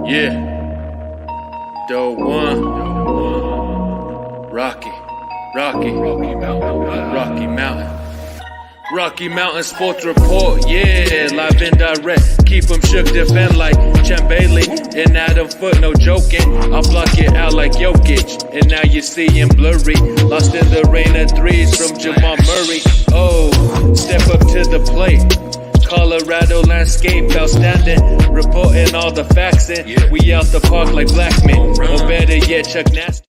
Yeah. Doe one. Rocky Mountain Sports Report, yeah, live and direct. Keep 'em shook, defend like Champ Bailey and Adam Foot, no joking. I'll block it out like Jokic, and now you see him blurry. Lost in the rain of threes from Jamal Murray. Oh, step up to the plate. Colorado landscape outstanding, reporting all the facts in. We out the park like black men, or better yet, Chuck Nasty.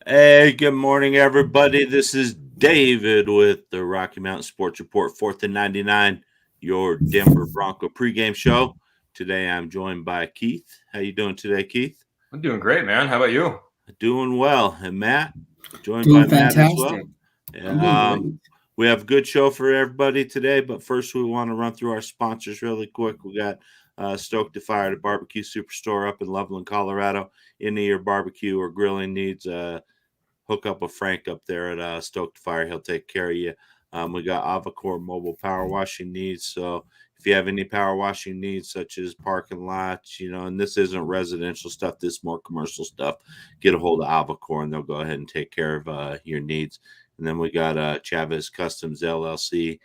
Hey, good morning, everybody. This is David with the Rocky Mountain Sports Report, 4th and 99, your Denver Bronco pregame show. Today, I'm joined by Keith. How you doing today, Keith? I'm doing great, man. How about you? Doing well. And Matt? Joined by fantastic. Matt as well. We have a good show for everybody today, but first we want to run through our sponsors really quick. We got Stoke to Fire, the barbecue superstore up in Loveland, Colorado. Any of your barbecue or grilling needs, hook up with Frank up there at Stoke to Fire. He'll take care of you. We got Avacor mobile power washing needs. So if you have any power washing needs, such as parking lots, and this isn't residential stuff, this is more commercial stuff, get a hold of Avacor and they'll go ahead and take care of your needs. And then we got Chavez Customs LLC.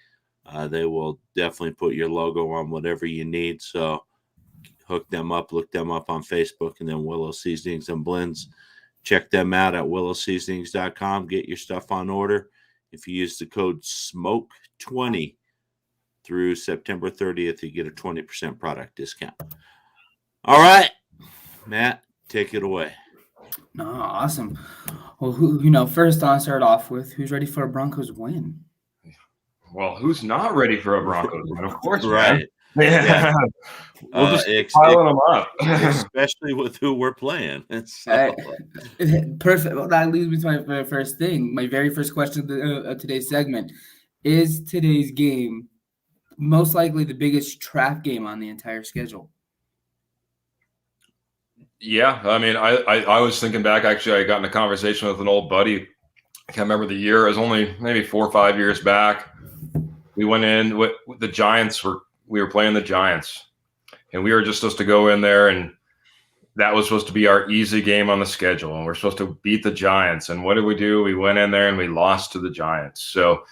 They will definitely put your logo on whatever you need. So hook them up, look them up on Facebook, and then Willow Seasonings and Blends. Check them out at willowseasonings.com. Get your stuff on order. If you use the code SMOKE20 through September 30th, you get a 20% product discount. All right, Matt, take it away. No, awesome. Well, first I'll start off with who's ready for a Broncos win. Well, who's not ready for a Broncos win? Of course, right. Yeah. We'll just piling them up. Especially with who we're playing. So. Perfect. Well, that leads me to my first thing. My very first question of today's segment. Is today's game most likely the biggest trap game on the entire schedule? Yeah, I mean, I was thinking back. Actually, I got in a conversation with an old buddy. I can't remember the year. It was only maybe 4 or 5 years back. We went in with the Giants. We were playing the Giants, and we were just supposed to go in there, and that was supposed to be our easy game on the schedule. And we're supposed to beat the Giants. And what did we do? We went in there and we lost to the Giants. So,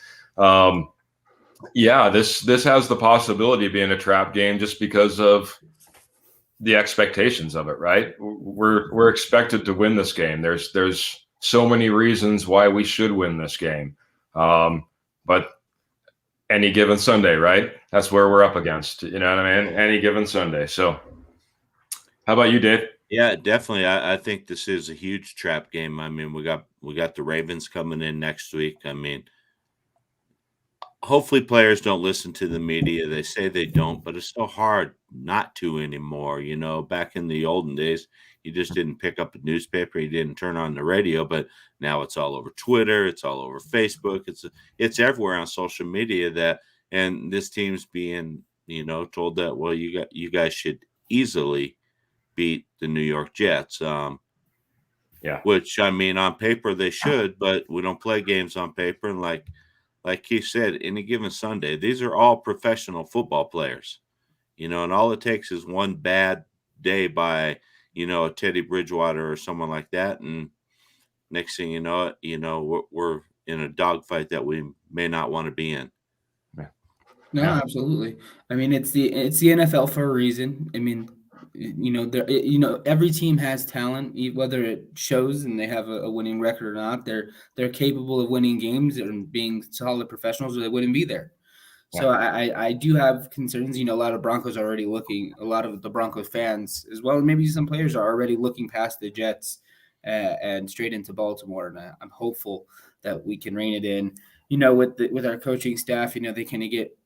yeah, this has the possibility of being a trap game just because of the expectations of it, right? We're expected to win this game. There's so many reasons why we should win this game. But any given Sunday, right? That's where we're up against, you know what I mean? Any given Sunday. So how about you, Dave? Yeah, definitely. I think this is a huge trap game. I mean, we got the Ravens coming in next week. I mean, hopefully players don't listen to the media. They say they don't, but it's so hard not to anymore. Back in the olden days, you just didn't pick up a newspaper. You didn't turn on the radio, but now it's all over Twitter. It's all over Facebook. It's everywhere on social media and this team's being, told that, well, you guys should easily beat the New York Jets. Yeah. Which, I mean, on paper they should, but we don't play games on paper. And like Keith said, any given Sunday, these are all professional football players, and all it takes is one bad day by, a Teddy Bridgewater or someone like that. And next thing you know, we're in a dogfight that we may not want to be in. No, absolutely. I mean, it's the NFL for a reason. I mean, every team has talent, whether it shows and they have a winning record or not. They're capable of winning games and being solid professionals, or they wouldn't be there. Yeah. So I do have concerns. A lot of Broncos are already looking. A lot of the Broncos fans, as well, and maybe some players, are already looking past the Jets and straight into Baltimore. And I'm hopeful that we can rein it in. With our coaching staff, they kind of get.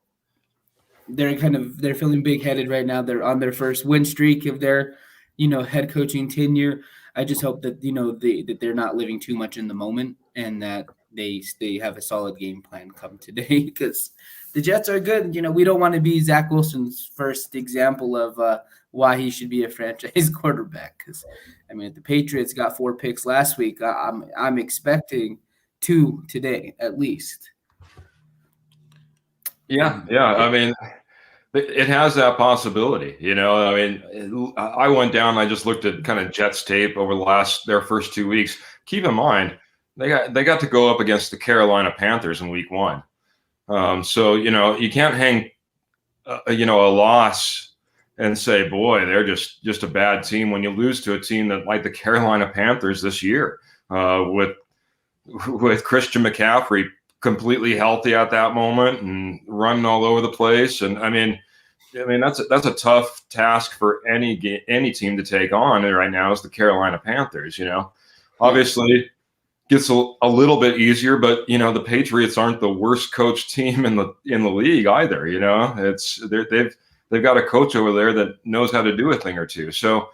They're feeling big-headed right now. They're on their first win streak of their, head coaching tenure. I just hope that, that they're not living too much in the moment and that they have a solid game plan come today, because the Jets are good. We don't want to be Zach Wilson's first example of why he should be a franchise quarterback. Because, I mean, the Patriots got 4 picks last week. I'm expecting 2 today at least. Yeah. I mean, It has that possibility, you know. I mean, I went down. I just looked at kind of Jets tape over their first 2 weeks. Keep in mind, they got to go up against the Carolina Panthers in week 1. So you know, you can't hang a loss and say, boy, they're just a bad team when you lose to a team that like the Carolina Panthers this year, with Christian McCaffrey completely healthy at that moment and running all over the place. And I mean that's a tough task for any team to take on. And right now is the Carolina Panthers. You know, obviously gets a little bit easier, but you know the Patriots aren't the worst coached team in the league either. You know, they've got a coach over there that knows how to do a thing or two. So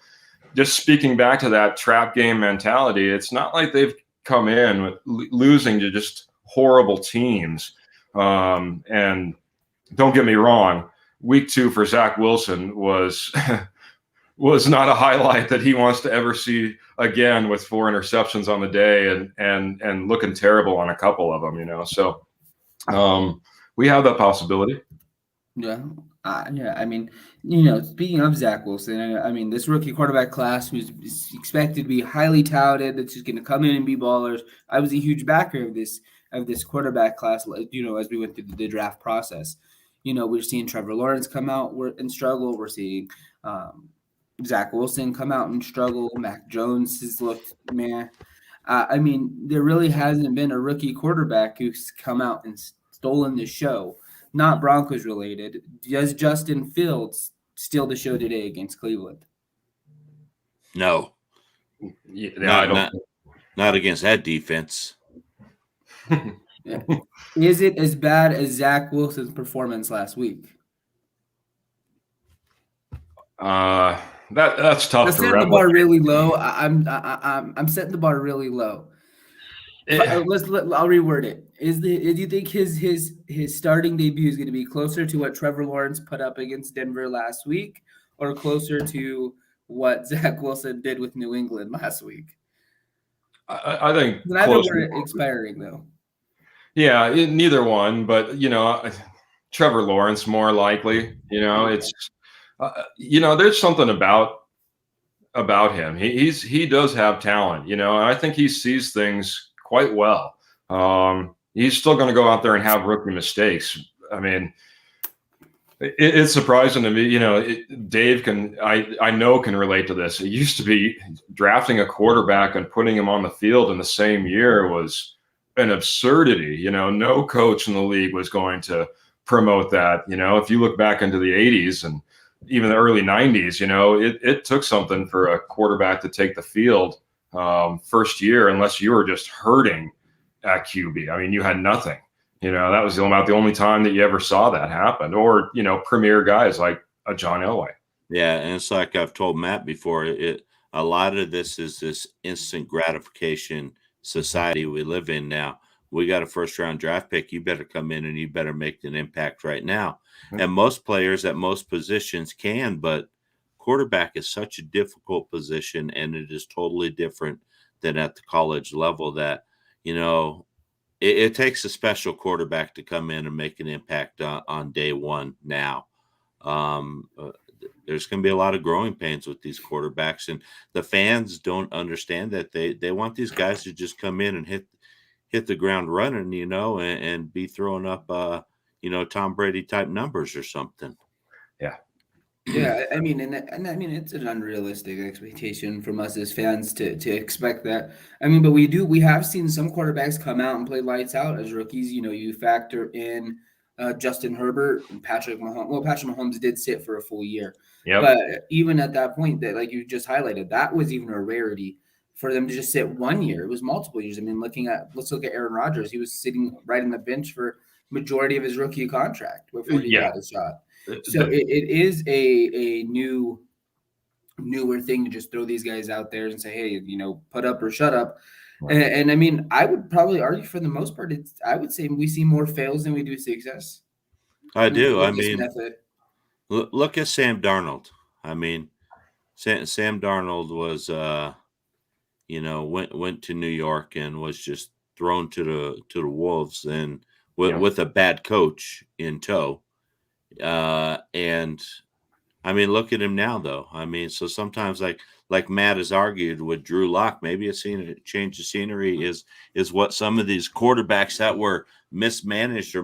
just speaking back to that trap game mentality, it's not like they've come in with losing to just horrible teams. And don't get me wrong, week 2 for Zach Wilson was not a highlight that he wants to ever see again, with 4 interceptions on the day and looking terrible on a couple of them, you know. So we have that possibility. Yeah. Yeah. I mean, you know, speaking of Zach Wilson, I mean, this rookie quarterback class who's expected to be highly touted, that's just going to come in and be ballers. I was a huge backer of this quarterback class, you know, as we went through the draft process. You know, we're seeing Trevor Lawrence come out and struggle. We're seeing Zach Wilson come out and struggle. Mac Jones has looked meh. I mean, there really hasn't been a rookie quarterback who's come out and stolen the show. Not Broncos related. Does Justin Fields steal the show today against Cleveland? No. Yeah, not against that defense. Yeah. Is it as bad as Zach Wilson's performance last week? That's tough. Let's set the bar really low. I'm setting the bar really low. I'll reword it. Do you think his starting debut is going to be closer to what Trevor Lawrence put up against Denver last week, or closer to what Zach Wilson did with New England last week? I think neither were expiring though. Yeah, neither one. But you know, Trevor Lawrence more likely. You know, it's you know, there's something about him. He does have talent. You know, and I think he sees things quite well. He's still going to go out there and have rookie mistakes. I mean, it's surprising to me. You know, Dave I know can relate to this. It used to be drafting a quarterback and putting him on the field in the same year was an absurdity. You know, no coach in the league was going to promote that. You know, if you look back into the 80s and even the early 90s, you know, it took something for a quarterback to take the field first year, unless you were just hurting at QB. I mean, you had nothing. You know, that was about the only time that you ever saw that happen. Or, you know, premier guys like a John Elway. Yeah, and it's like I've told Matt before, a lot of this is this instant gratification society we live in now. We got a first-round draft pick. You better come in and you better make an impact right now. Mm-hmm. And most players at most positions can, but quarterback is such a difficult position, and it is totally different than at the college level that, you know, it takes a special quarterback to come in and make an impact on day one now. There's going to be a lot of growing pains with these quarterbacks, and the fans don't understand that. They want these guys to just come in and hit the ground running, you know, and be throwing up, you know, Tom Brady type numbers or something. Yeah. Yeah, I mean, and I mean, it's an unrealistic expectation from us as fans to expect that. I mean, but we have seen some quarterbacks come out and play lights out as rookies. You know, you factor in Justin Herbert and Patrick Mahomes. Well, Patrick Mahomes did sit for a full year. Yep. But even at that point, that like you just highlighted, that was even a rarity for them to just sit 1 year. It was multiple years. I mean, let's look at Aaron Rodgers. He was sitting right on the bench for majority of his rookie contract before he got his shot. So it is a newer thing to just throw these guys out there and say, hey, you know, put up or shut up. Right. And I mean, I would probably argue for the most part, I would say we see more fails than we do success. I do. I mean, look at Sam Darnold. I mean, Sam Darnold was, you know, went to New York and was just thrown to the wolves, and with a bad coach in tow. And I mean, look at him now, though. I mean, so sometimes like Matt has argued with Drew Lock, maybe a change of scenery is what some of these quarterbacks that were mismanaged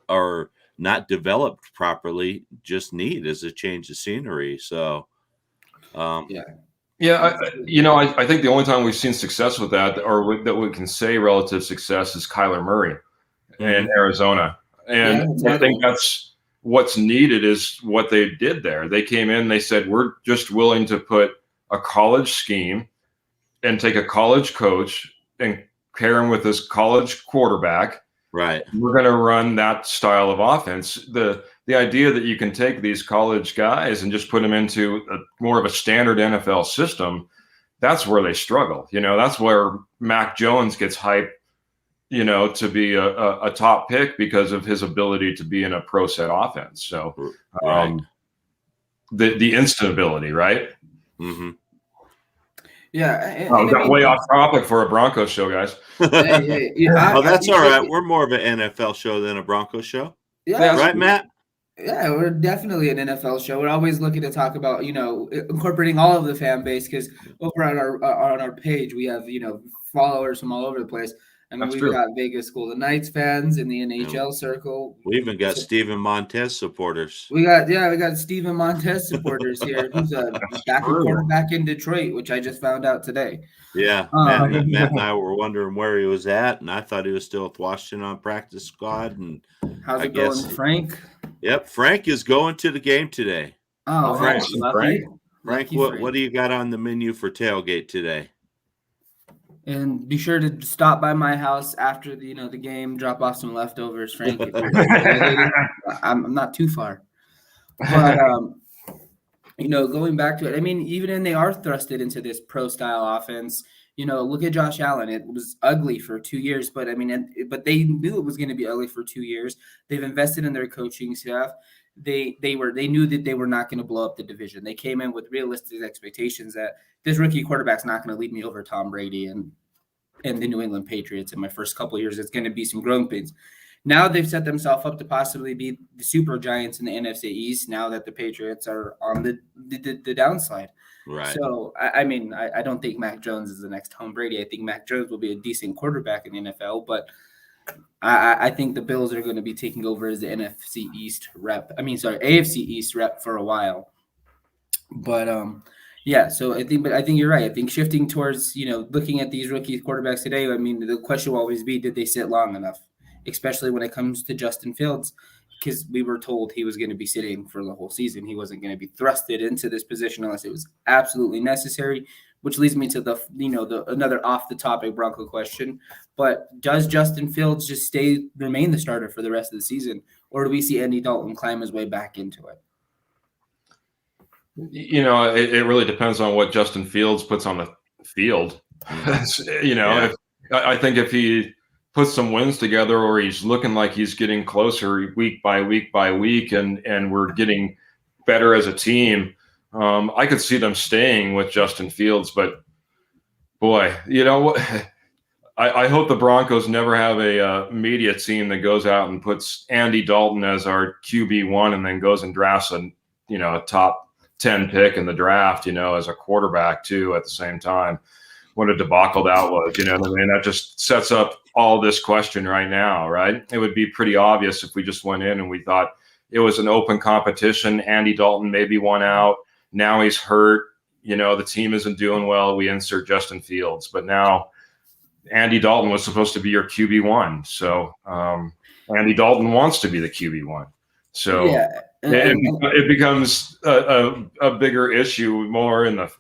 or not developed properly just need as a change of scenery. So, Yeah, I think the only time we've seen success with that, or that we can say relative success, is Kyler Murray in Arizona, and I think that's what's needed is what they did there. They came in, they said, we're just willing to put a college scheme and take a college coach and pair him with this college quarterback. Right. We're going to run that style of offense. The idea that you can take these college guys and just put them into more of a standard NFL system, that's where they struggle. That's where Mac Jones gets hyped, to be a top pick because of his ability to be in a pro set offense. So the instability, right? Mm-hmm. Yeah. We got way off topic for a Broncos show, guys. That's all right. We're more of an NFL show than a Broncos show. Yeah. Right, Matt? Yeah, we're definitely an NFL show. We're always looking to talk about, incorporating all of the fan base, because over on our page, we have, followers from all over the place. I mean, we've got Vegas Golden Knights fans in the NHL circle. We even got Steven Montez supporters. We got Steven Montez supporters here. Who's a backup quarterback in Detroit, which I just found out today. Yeah, Matt and I were wondering where he was at, and I thought he was still with Washington on practice squad. And how's it going, Frank? Yep, Frank is going to the game today. Oh, Frank, Frank, what do you got on the menu for tailgate today? And be sure to stop by my house after the game. Drop off some leftovers, Frank. I'm not too far, but going back to it. I mean, even they are thrusted into this pro style offense. Look at Josh Allen. It was ugly for 2 years, but but they knew it was going to be ugly for 2 years. They've invested in their coaching staff. They knew that they were not going to blow up the division. They came in with realistic expectations that this rookie quarterback's not going to lead me over Tom Brady and the New England Patriots in my first couple of years. It's going to be some growing pains. Now they've set themselves up to possibly be the super giants in the NFC East. Now that the Patriots are on the downside. Right. So, I don't think Mac Jones is the next Tom Brady. I think Mac Jones will be a decent quarterback in the NFL, but I think the Bills are going to be taking over as the AFC East rep for a while. But, so I think you're right. I think shifting towards, looking at these rookie quarterbacks today, the question will always be, did they sit long enough? Especially when it comes to Justin Fields, because we were told he was going to be sitting for the whole season. He wasn't going to be thrusted into this position unless it was absolutely necessary, which leads me to the another off the topic Bronco question. But does Justin Fields just remain the starter for the rest of the season, or do we see Andy Dalton climb his way back into it? It really depends on what Justin Fields puts on the field. I think if he puts some wins together, or he's looking like he's getting closer week by week by week, and we're getting better as a team, I could see them staying with Justin Fields. But boy, I hope the Broncos never have a media team that goes out and puts Andy Dalton as our QB1 and then goes and drafts a top 10 pick in the draft, as a quarterback too at the same time. What a debacle that was, that just sets up all this question right now, right? It would be pretty obvious if we just went in and we thought it was an open competition. Andy Dalton maybe won out. Now he's hurt. The team isn't doing well. We insert Justin Fields. But now Andy Dalton was supposed to be your QB1. So Andy Dalton wants to be the QB1. So it becomes a bigger issue more in the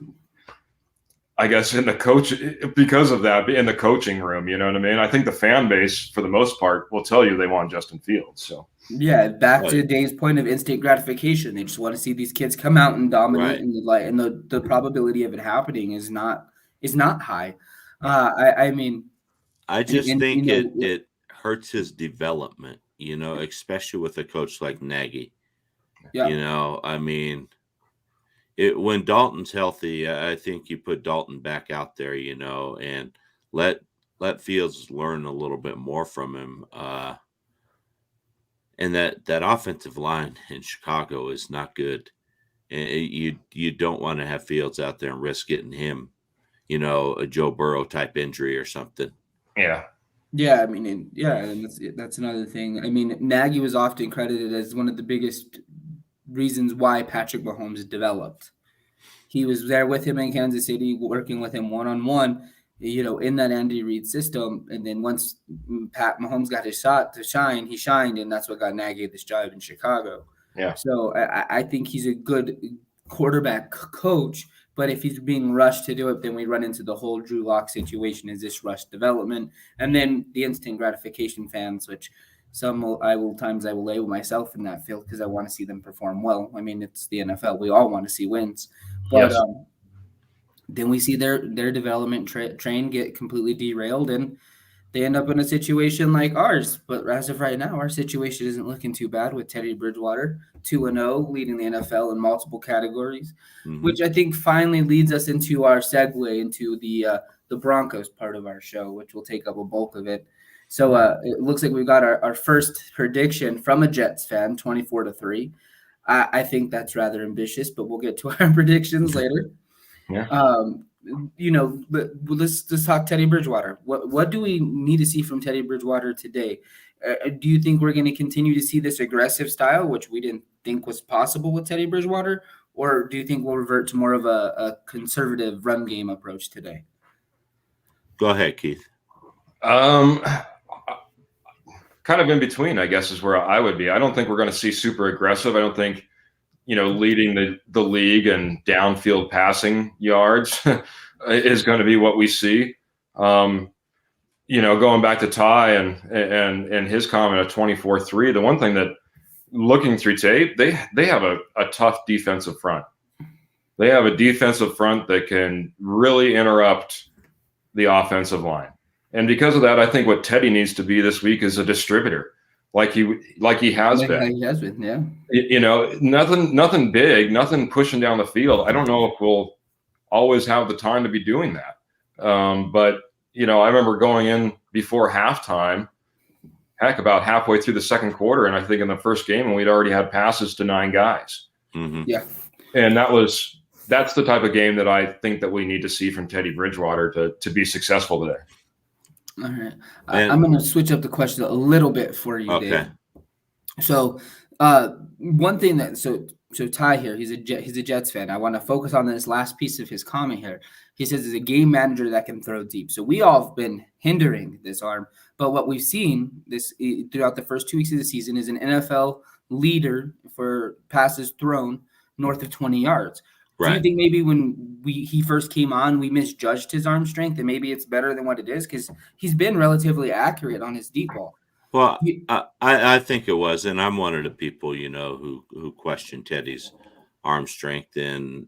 coach, because of that, in the coaching room, you know what I mean? I think the fan base, for the most part, will tell you they want Justin Fields. So back to Dave's point of instant gratification. They just want to see these kids come out and dominate, and the probability of it happening is not high. I just think it hurts his development, especially with a coach like Nagy. Yeah. When Dalton's healthy, I think you put Dalton back out there, and let Fields learn a little bit more from him. And that offensive line in Chicago is not good. And you don't want to have Fields out there and risk getting him, a Joe Burrow type injury or something. Yeah. Yeah, I mean, and that's another thing. I mean, Nagy was often credited as one of the biggest reasons why Patrick Mahomes developed. He was there with him in Kansas City, working with him one-on-one, in that Andy Reid system. And then once Pat Mahomes got his shot to shine, he shined, and that's what got Nagy this job in Chicago. Yeah. So I think he's a good quarterback coach, but if he's being rushed to do it, then we run into the whole Drew Lock situation. Is this rushed development? And then the instant gratification fans, which I will label myself in that field because I want to see them perform well. I mean, it's the NFL. We all want to see wins. But Yes. Then we see their development train get completely derailed, and they end up in a situation like ours. But as of right now, our situation isn't looking too bad with Teddy Bridgewater, 2-0, leading the NFL in multiple categories, which I think finally leads us into our segue into the Broncos part of our show, which will take up a bulk of it. So it looks like we've got our first prediction from a Jets fan, 24-3. I think that's rather ambitious, but we'll get to our predictions later. Yeah. But let's talk Teddy Bridgewater. What do we need to see from Teddy Bridgewater today? Do you think we're going to continue to see this aggressive style, which we didn't think was possible with Teddy Bridgewater, or do you think we'll revert to more of a conservative run game approach today? Go ahead, Keith. Kind of in between, I guess, is where I would be. I don't think we're going to see super aggressive. I don't think, leading the league and downfield passing yards is going to be what we see. Going back to Ty and his comment of 24-3, the one thing that looking through tape, they have a tough defensive front. They have a defensive front that can really interrupt the offensive line. And because of that, I think what Teddy needs to be this week is a distributor, like he has been. He has been, yeah. Nothing big, nothing pushing down the field. I don't know if we'll always have the time to be doing that. But I remember going in before halftime, about halfway through the second quarter, and I think in the first game, and we'd already had passes to 9 guys. Mm-hmm. Yeah, and that's the type of game that I think that we need to see from Teddy Bridgewater to be successful today. All right. I'm going to switch up the question a little bit for you, okay. Dave. So one thing so Ty here, he's a Jets fan. I want to focus on this last piece of his comment here. He says he's a game manager that can throw deep. So we all have been hindering this arm. But what we've seen throughout the first 2 weeks of the season is an NFL leader for passes thrown north of 20 yards. Right. Do you think maybe when he first came on, we misjudged his arm strength, and maybe it's better than what it is? Because he's been relatively accurate on his deep ball. Well, I think it was, and I'm one of the people, who question Teddy's arm strength, and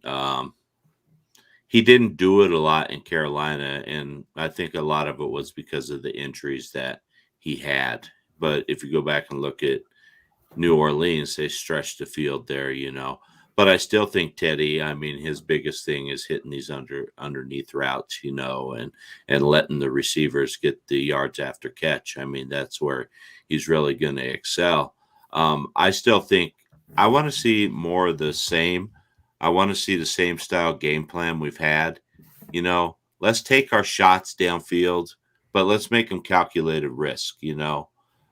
he didn't do it a lot in Carolina, and I think a lot of it was because of the injuries that he had. But if you go back and look at New Orleans, they stretched the field there, But I still think Teddy, his biggest thing is hitting these underneath routes, and letting the receivers get the yards after catch. That's where he's really going to excel. I still think I want to see more of the same. I want to see the same style game plan we've had. Let's take our shots downfield, but let's make them calculated risk,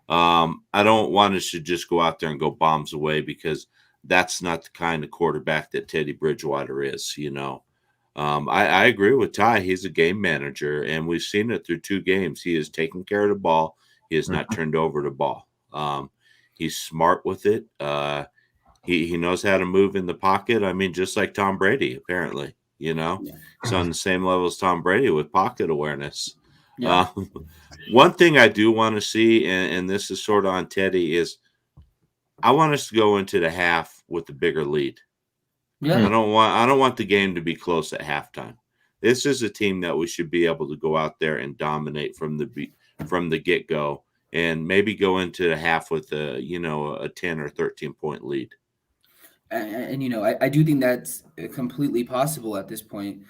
I don't want us to just go out there and go bombs away, because that's not the kind of quarterback that Teddy Bridgewater is, I agree with Ty. He's a game manager, and we've seen it through 2 games. He has taken care of the ball. He has not turned over the ball. He's smart with it. He knows how to move in the pocket. Just like Tom Brady, apparently, He's on the same level as Tom Brady with pocket awareness. Yeah. One thing I do want to see, and this is sort of on Teddy, is I want us to go into the half with a bigger lead. Yeah. I don't want the game to be close at halftime. This is a team that we should be able to go out there and dominate from the get-go, and maybe go into the half with a 10 or 13 point lead. And I do think that's completely possible at this point.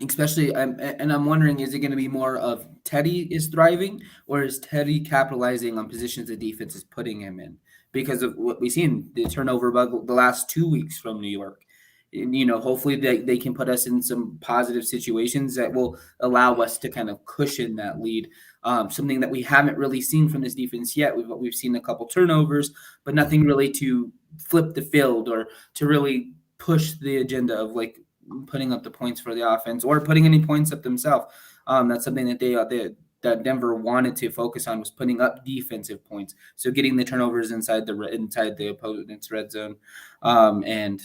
especially, and I'm wondering, is it going to be more of Teddy is thriving, or is Teddy capitalizing on positions the defense is putting him in? Because of what we've seen, the turnover bug the last 2 weeks from New York. And, hopefully they can put us in some positive situations that will allow us to kind of cushion that lead. Something that we haven't really seen from this defense yet. We've seen a couple turnovers, but nothing really to flip the field or to really push the agenda of like putting up the points for the offense or putting any points up themselves. That's something that that Denver wanted to focus on, was putting up defensive points. So getting the turnovers inside the opponent's red zone, and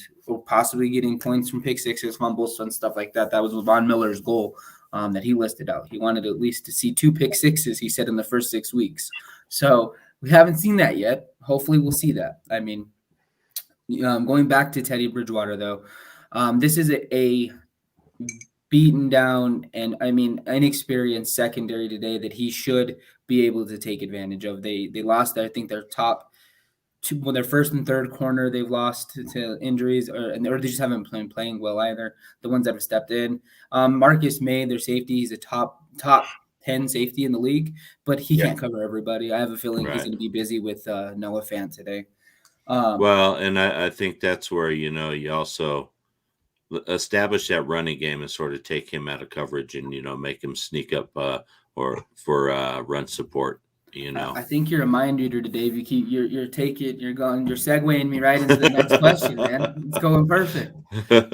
possibly getting points from pick sixes, fumbles, and stuff like that. That was Von Miller's goal that he listed out. He wanted at least to see 2 pick sixes, he said, in the first 6 weeks. So we haven't seen that yet. Hopefully we'll see that. I mean, going back to Teddy Bridgewater, though, this is a beaten down and inexperienced secondary today that he should be able to take advantage of. They lost, I think, their top two, their first and third corner. They've lost to injuries, or they just haven't been playing well either. The ones that have stepped in, Marcus May, their safety, he's a top 10 safety in the league, but he can't cover everybody. I have a feeling he's going to be busy with Noah Fant today. Well, and I think that's where you also establish that running game and sort of take him out of coverage and make him sneak up or for run support. I think you're a mind reader today. If you keep you're segueing me right into the next question, man. It's going perfect.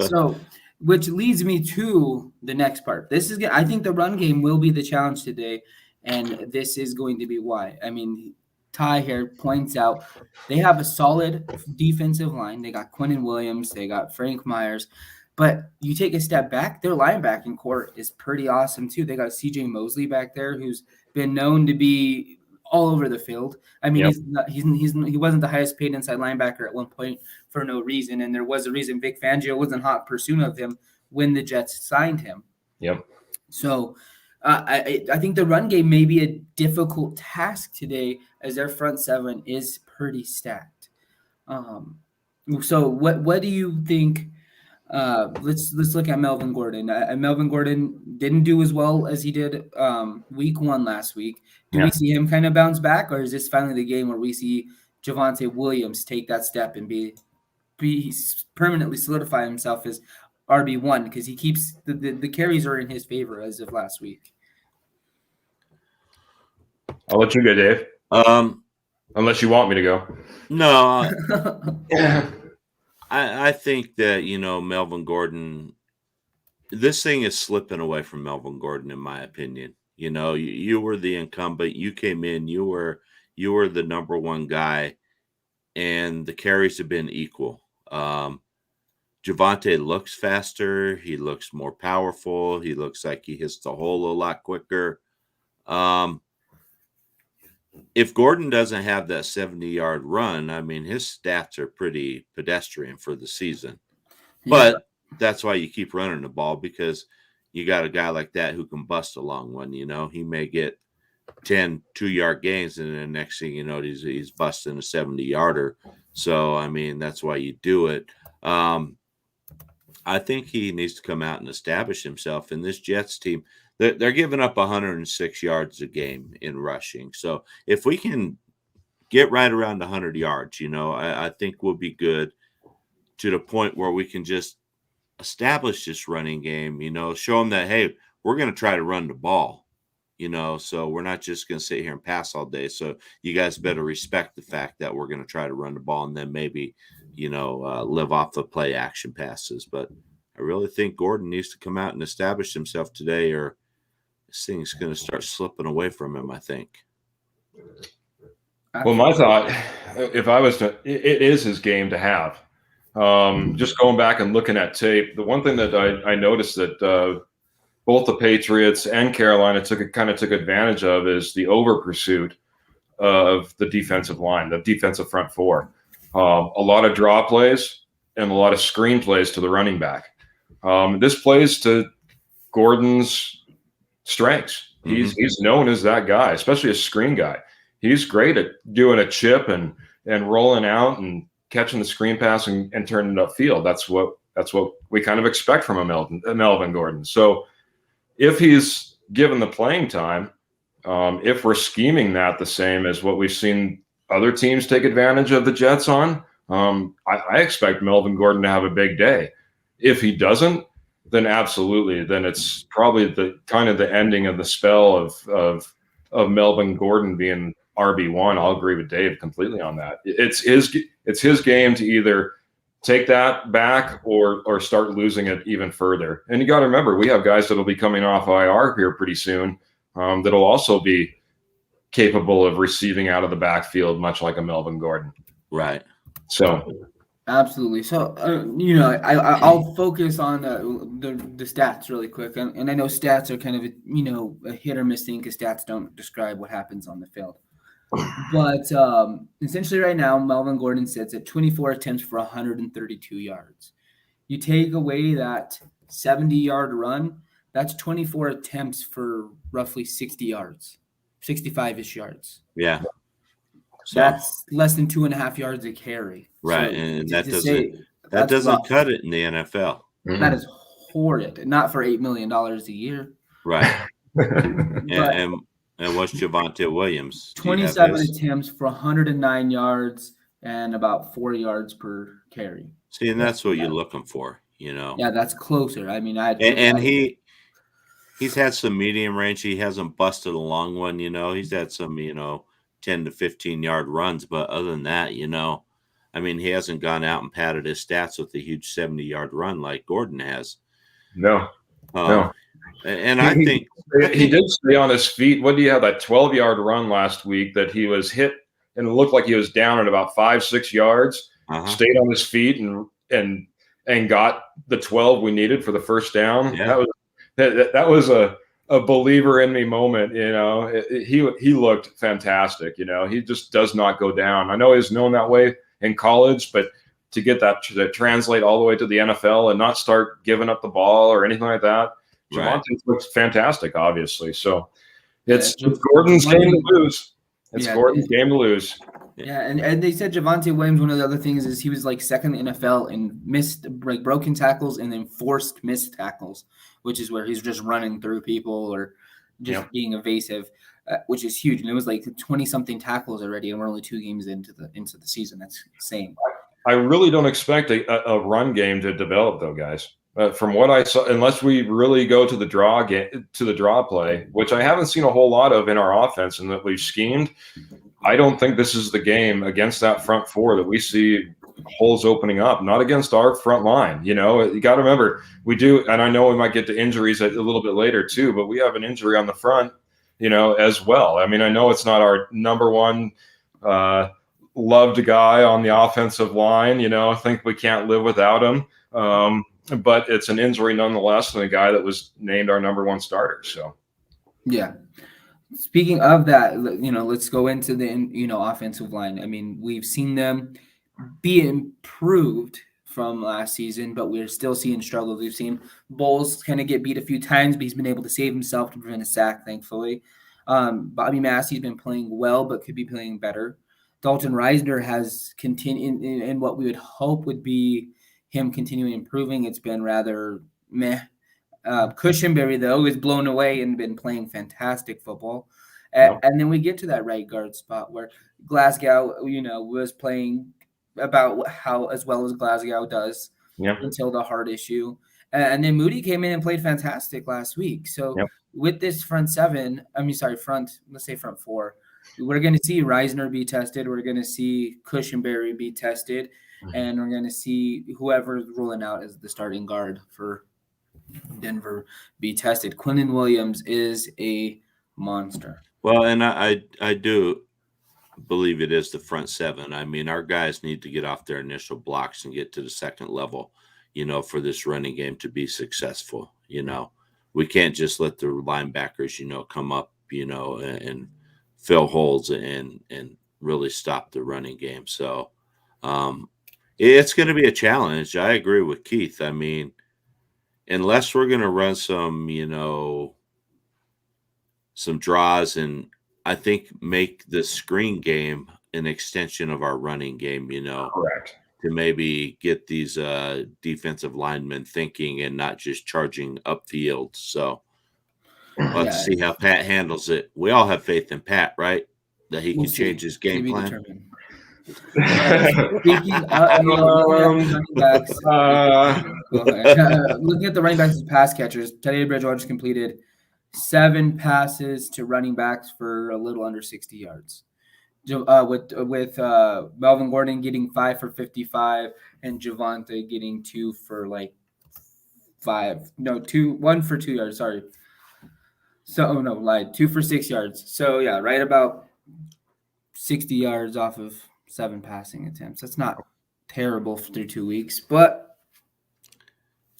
So, which leads me to the next part. I think the run game will be the challenge today, and this is going to be why. I mean, Ty here points out they have a solid defensive line. They got Quinnen Williams, they got Frank Myers. But you take a step back, their linebacking core is pretty awesome too. They got C.J. Mosley back there, who's been known to be all over the field. I mean, he wasn't the highest paid inside linebacker at one point for no reason, and there was a reason Vic Fangio wasn't hot pursuit of him when the Jets signed him. Yep. So I think the run game may be a difficult task today, as their front seven is pretty stacked. So what do you think? Let's look at Melvin Gordon. Melvin Gordon didn't do as well as he did week 1 last week. Do we see him kind of bounce back, or is this finally the game where we see Javonte Williams take that step and be permanently solidify himself as RB1, because he keeps the carries are in his favor as of last week? I'll let you go, Dave. Unless you want me to go. No. I think that, Melvin Gordon, this thing is slipping away from Melvin Gordon, in my opinion. You were the incumbent. You came in. You were the number one guy, and the carries have been equal. Javonte looks faster. He looks more powerful. He looks like he hits the hole a lot quicker. If Gordon doesn't have that 70-yard run, I mean, his stats are pretty pedestrian for the season. But that's why you keep running the ball, because you got a guy like that who can bust a long one. He may get 10 2-yard gains, and then next thing you know, he's busting a 70-yarder. So, I mean, that's why you do it. I think he needs to come out and establish himself. In this Jets team, they're giving up 106 yards a game in rushing. So if we can get right around 100 yards, I think we'll be good, to the point where we can just establish this running game, show them that, hey, we're going to try to run the ball, so we're not just going to sit here and pass all day. So you guys better respect the fact that we're going to try to run the ball, and then maybe, live off the play action passes. But I really think Gordon needs to come out and establish himself today, or this thing's going to start slipping away from him, I think. Well, my thought, if I was to, it is his game to have. Just going back and looking at tape, the one thing that I noticed that both the Patriots and Carolina took advantage of is the over pursuit of the defensive line, the defensive front four. A lot of draw plays and a lot of screen plays to the running back. This plays to Gordon's strengths. He's known as that guy, especially a screen guy. He's great at doing a chip and rolling out and catching the screen pass and turning it upfield. That's what That's what we kind of expect from a Melvin Gordon. So if he's given the playing time, if we're scheming that the same as what we've seen other teams take advantage of the Jets on, I expect Melvin Gordon to have a big day. If he doesn't, then absolutely, then it's probably the kind of the ending of the spell of Melvin Gordon being RB1. I'll agree with Dave completely on that. It's his game to either take that back or start losing it even further. And you got to remember, we have guys that'll be coming off IR here pretty soon that'll also be capable of receiving out of the backfield, much like a Melvin Gordon. Right. So. Absolutely. So, I'll focus on the stats really quick. And I know stats are kind of a hit or miss thing because stats don't describe what happens on the field. But essentially right now, Melvin Gordon sits at 24 attempts for 132 yards. You take away that 70-yard run, that's 24 attempts for roughly 60 yards, 65-ish yards. Yeah. So, that's less than 2.5 yards a carry. Right. So and that doesn't cut it in the NFL. Mm-hmm. That is horrid. Not for $8 million a year. Right. And what's Javonte Williams? 27 attempts for 109 yards and about 4 yards per carry. See, and that's what you're looking for, Yeah, that's closer. I mean, he's had some medium range. He hasn't busted a long one, He's had some, 10 to 15-yard runs, but other than that, I mean, he hasn't gone out and padded his stats with a huge 70-yard run like Gordon has. No. And I think he did stay on his feet. What do you have, that 12-yard run last week that he was hit and it looked like he was down at about 5-6 yards, stayed on his feet and got the 12 we needed for the first down. Yeah. That was a believer in me moment. He looked fantastic. He just does not go down. I know he's known that way in college, but to get that to translate all the way to the NFL and not start giving up the ball or anything like that, Javonte looks fantastic, obviously. So it's Gordon's game to lose. Gordon's game to lose. Yeah, and they said Javonte Williams, one of the other things is he was like second in the NFL in missed, like broken tackles and then forced missed tackles, which is where he's just running through people or just being evasive, which is huge. And it was like 20-something tackles already, and we're only 2 games into the season. That's insane. I really don't expect a run game to develop, though, guys. From what I saw, unless we really go to the draw play, which I haven't seen a whole lot of in our offense and that we've schemed, I don't think this is the game against that front four that we see holes opening up, not against our front line. You got to remember, we do, and I know we might get to injuries a little bit later too, but we have an injury on the front, as well. I mean, I know it's not our number one loved guy on the offensive line. I think we can't live without him. But it's an injury nonetheless, and a guy that was named our number one starter. So, yeah. Speaking of that, let's go into the offensive line. I mean, we've seen them be improved from last season, but we're still seeing struggles. We've seen Bowles kind of get beat a few times, but he's been able to save himself to prevent a sack, thankfully. Bobby Massey's been playing well, but could be playing better. Dalton Reisner has continued in what we would hope would be him continuing improving. It's been rather meh. Cushenberry, though, is blown away and been playing fantastic football. And then we get to that right guard spot where Glasgow, was playing about how as well as Glasgow does until the heart issue. And then Moody came in and played fantastic last week. So with this front four, we're going to see Reisner be tested. We're going to see Cushenberry be tested. And we're going to see whoever's rolling out as the starting guard for Denver be tested. Quinnen Williams is a monster. Well, and I do believe it is the front seven. I mean, our guys need to get off their initial blocks and get to the second level, for this running game to be successful. We can't just let the linebackers, come up, and fill holes and really stop the running game. So, it's going to be a challenge. I agree with Keith. I mean, unless we're going to run some draws and I think make the screen game an extension of our running game, Correct. to maybe get these defensive linemen thinking and not just charging upfield. So let's see how Pat handles it. We all have faith in Pat, right? That he can change his game plan. Speaking of, running backs, looking at the running backs as pass catchers, Teddy Bridgewater just completed 7 passes to running backs for a little under 60 yards. With Melvin Gordon getting 5 for 55 and Javonte getting 2 for 1 for 2 yards. Sorry. So, lied. 2 for 6 yards. So, yeah, right about 60 yards off of 7 passing attempts. That's not terrible through 2 weeks, but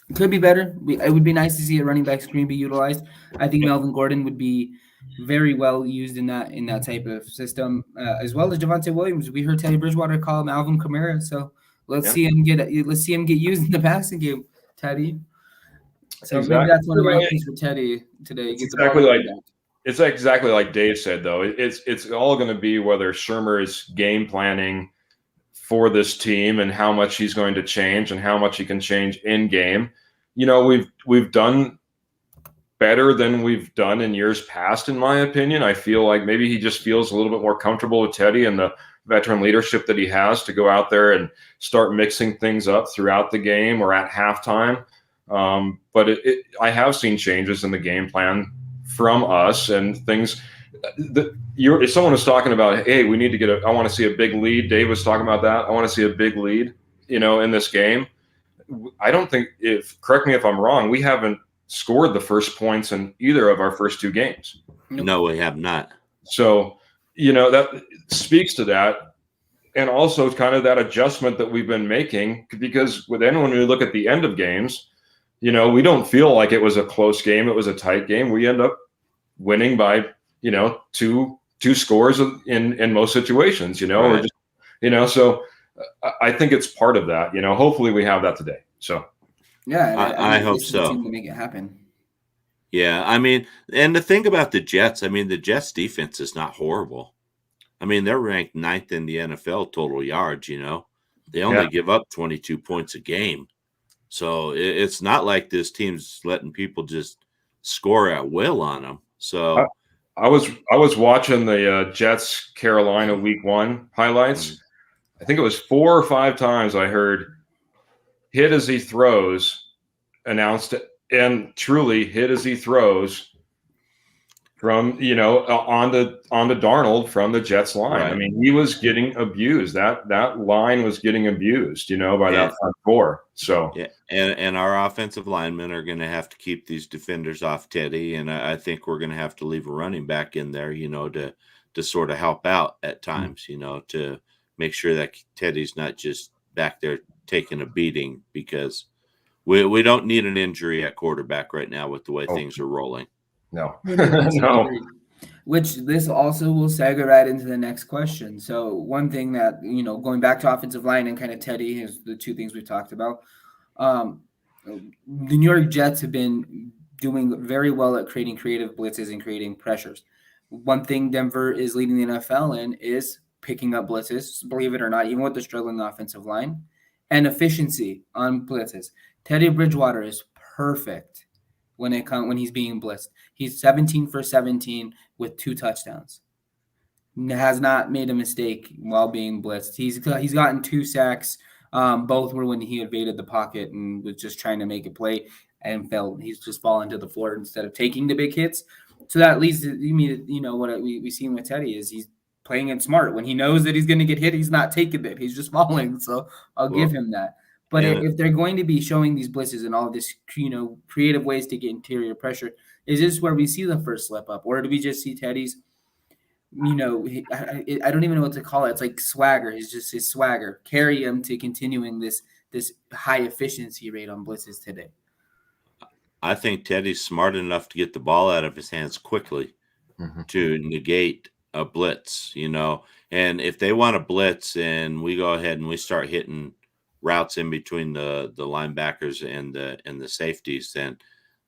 it could be better. It would be nice to see a running back screen be utilized. I think Melvin Gordon would be very well used in that type of system, as well as Javonte Williams. We heard Teddy Bridgewater call him Alvin Kamara, so let's see him get used in the passing game, Teddy. So maybe that's one of my things for Teddy today. It's exactly like Dave said, though. It's all going to be whether Shurmur is game planning for this team and how much he's going to change and how much he can change in game. We've done better than we've done in years past, in my opinion. I feel like maybe he just feels a little bit more comfortable with Teddy and the veteran leadership that he has to go out there and start mixing things up throughout the game or at halftime. But I have seen changes in the game plan from us and things that if someone was talking about, hey, we need to I want to see a big lead. Dave was talking about that. I want to see a big lead, in this game. I don't think correct me if I'm wrong, we haven't scored the first points in either of our first 2 games. No, we have not. So, that speaks to that. And also kind of that adjustment that we've been making, because when we look at the end of games, we don't feel like it was a close game. It was a tight game. We end up winning by, 2 scores in most situations, right. or just, so I think it's part of that, hopefully we have that today. So, yeah, I hope so. To make it happen. Yeah. I mean, and the thing about the Jets, the Jets defense is not horrible. They're ranked 9th in the NFL total yards, they only give up 22 points a game. So it's not like this team's letting people just score at will on them. So I was watching the Jets Carolina Week 1 highlights. I think it was 4 or 5 times I heard "hit as he throws" announced, and truly hit as he throws from onto Darnold from the Jets line. Right. He was getting abused. That line was getting abused, by that front 4. So yeah, and our offensive linemen are going to have to keep these defenders off Teddy, and I think we're going to have to leave a running back in there, to sort of help out at times, to make sure that Teddy's not just back there taking a beating, because we don't need an injury at quarterback right now with the way things are rolling. No. No. Which this also will segue right into the next question. So one thing that, going back to offensive line and kind of Teddy is the 2 things we've talked about. The New York Jets have been doing very well at creating creative blitzes and creating pressures. One thing Denver is leading the NFL in is picking up blitzes, believe it or not, even with the struggling offensive line, and efficiency on blitzes. Teddy Bridgewater is perfect when he's being blitzed. He's 17 for 17 with 2 touchdowns. Has not made a mistake while being blitzed. He's gotten 2 sacks. Both were when he evaded the pocket and was just trying to make a play and fell. He's just fallen to the floor instead of taking the big hits. So that leads to what we seen with Teddy is he's playing it smart. When he knows that he's going to get hit, he's not taking it. He's just falling. So I'll give him that. But if they're going to be showing these blitzes and all of this, creative ways to get interior pressure, is this where we see the first slip up? Or do we just see Teddy's, I don't even know what to call it. It's like swagger. It's just his swagger. Carry him to continuing this high efficiency rate on blitzes today. I think Teddy's smart enough to get the ball out of his hands quickly to negate a blitz, And if they want to blitz and we go ahead and we start hitting routes in between the linebackers and the safeties, then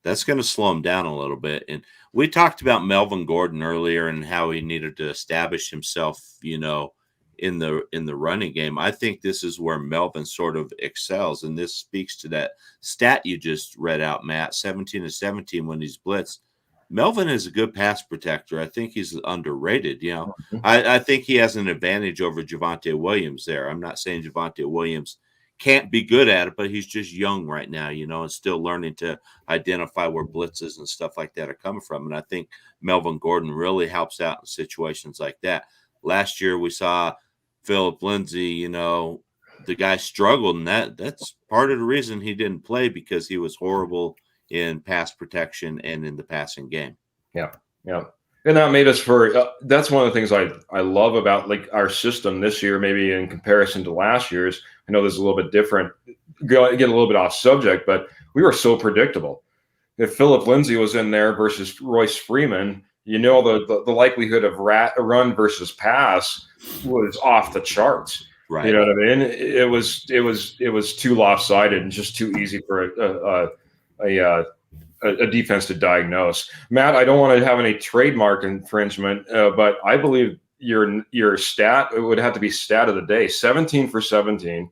that's going to slow him down a little bit. And we talked about Melvin Gordon earlier and how he needed to establish himself, in the running game. I think this is where Melvin sort of excels, and this speaks to that stat you just read out, Matt. 17-17 when he's blitzed. Melvin is a good pass protector. I think he's underrated. I think he has an advantage over Javonte Williams there. I'm not saying Javonte Williams can't be good at it, but he's just young right now, and still learning to identify where blitzes and stuff like that are coming from. And I think Melvin Gordon really helps out in situations like that. Last year we saw Philip Lindsay, the guy struggled, and that's part of the reason he didn't play, because he was horrible in pass protection and in the passing game. Yeah. And that made us that's one of the things I love about like our system this year, maybe in comparison to last year's. I know this is a little bit different, get a little bit off subject, but we were so predictable. If Philip Lindsay was in there versus Royce Freeman, the likelihood of run versus pass was off the charts. Right. You know what I mean? It was too lopsided and just too easy for a defense to diagnose. Matt, I don't want to have any trademark infringement, but I believe your stat, it would have to be stat of the day, 17 for 17.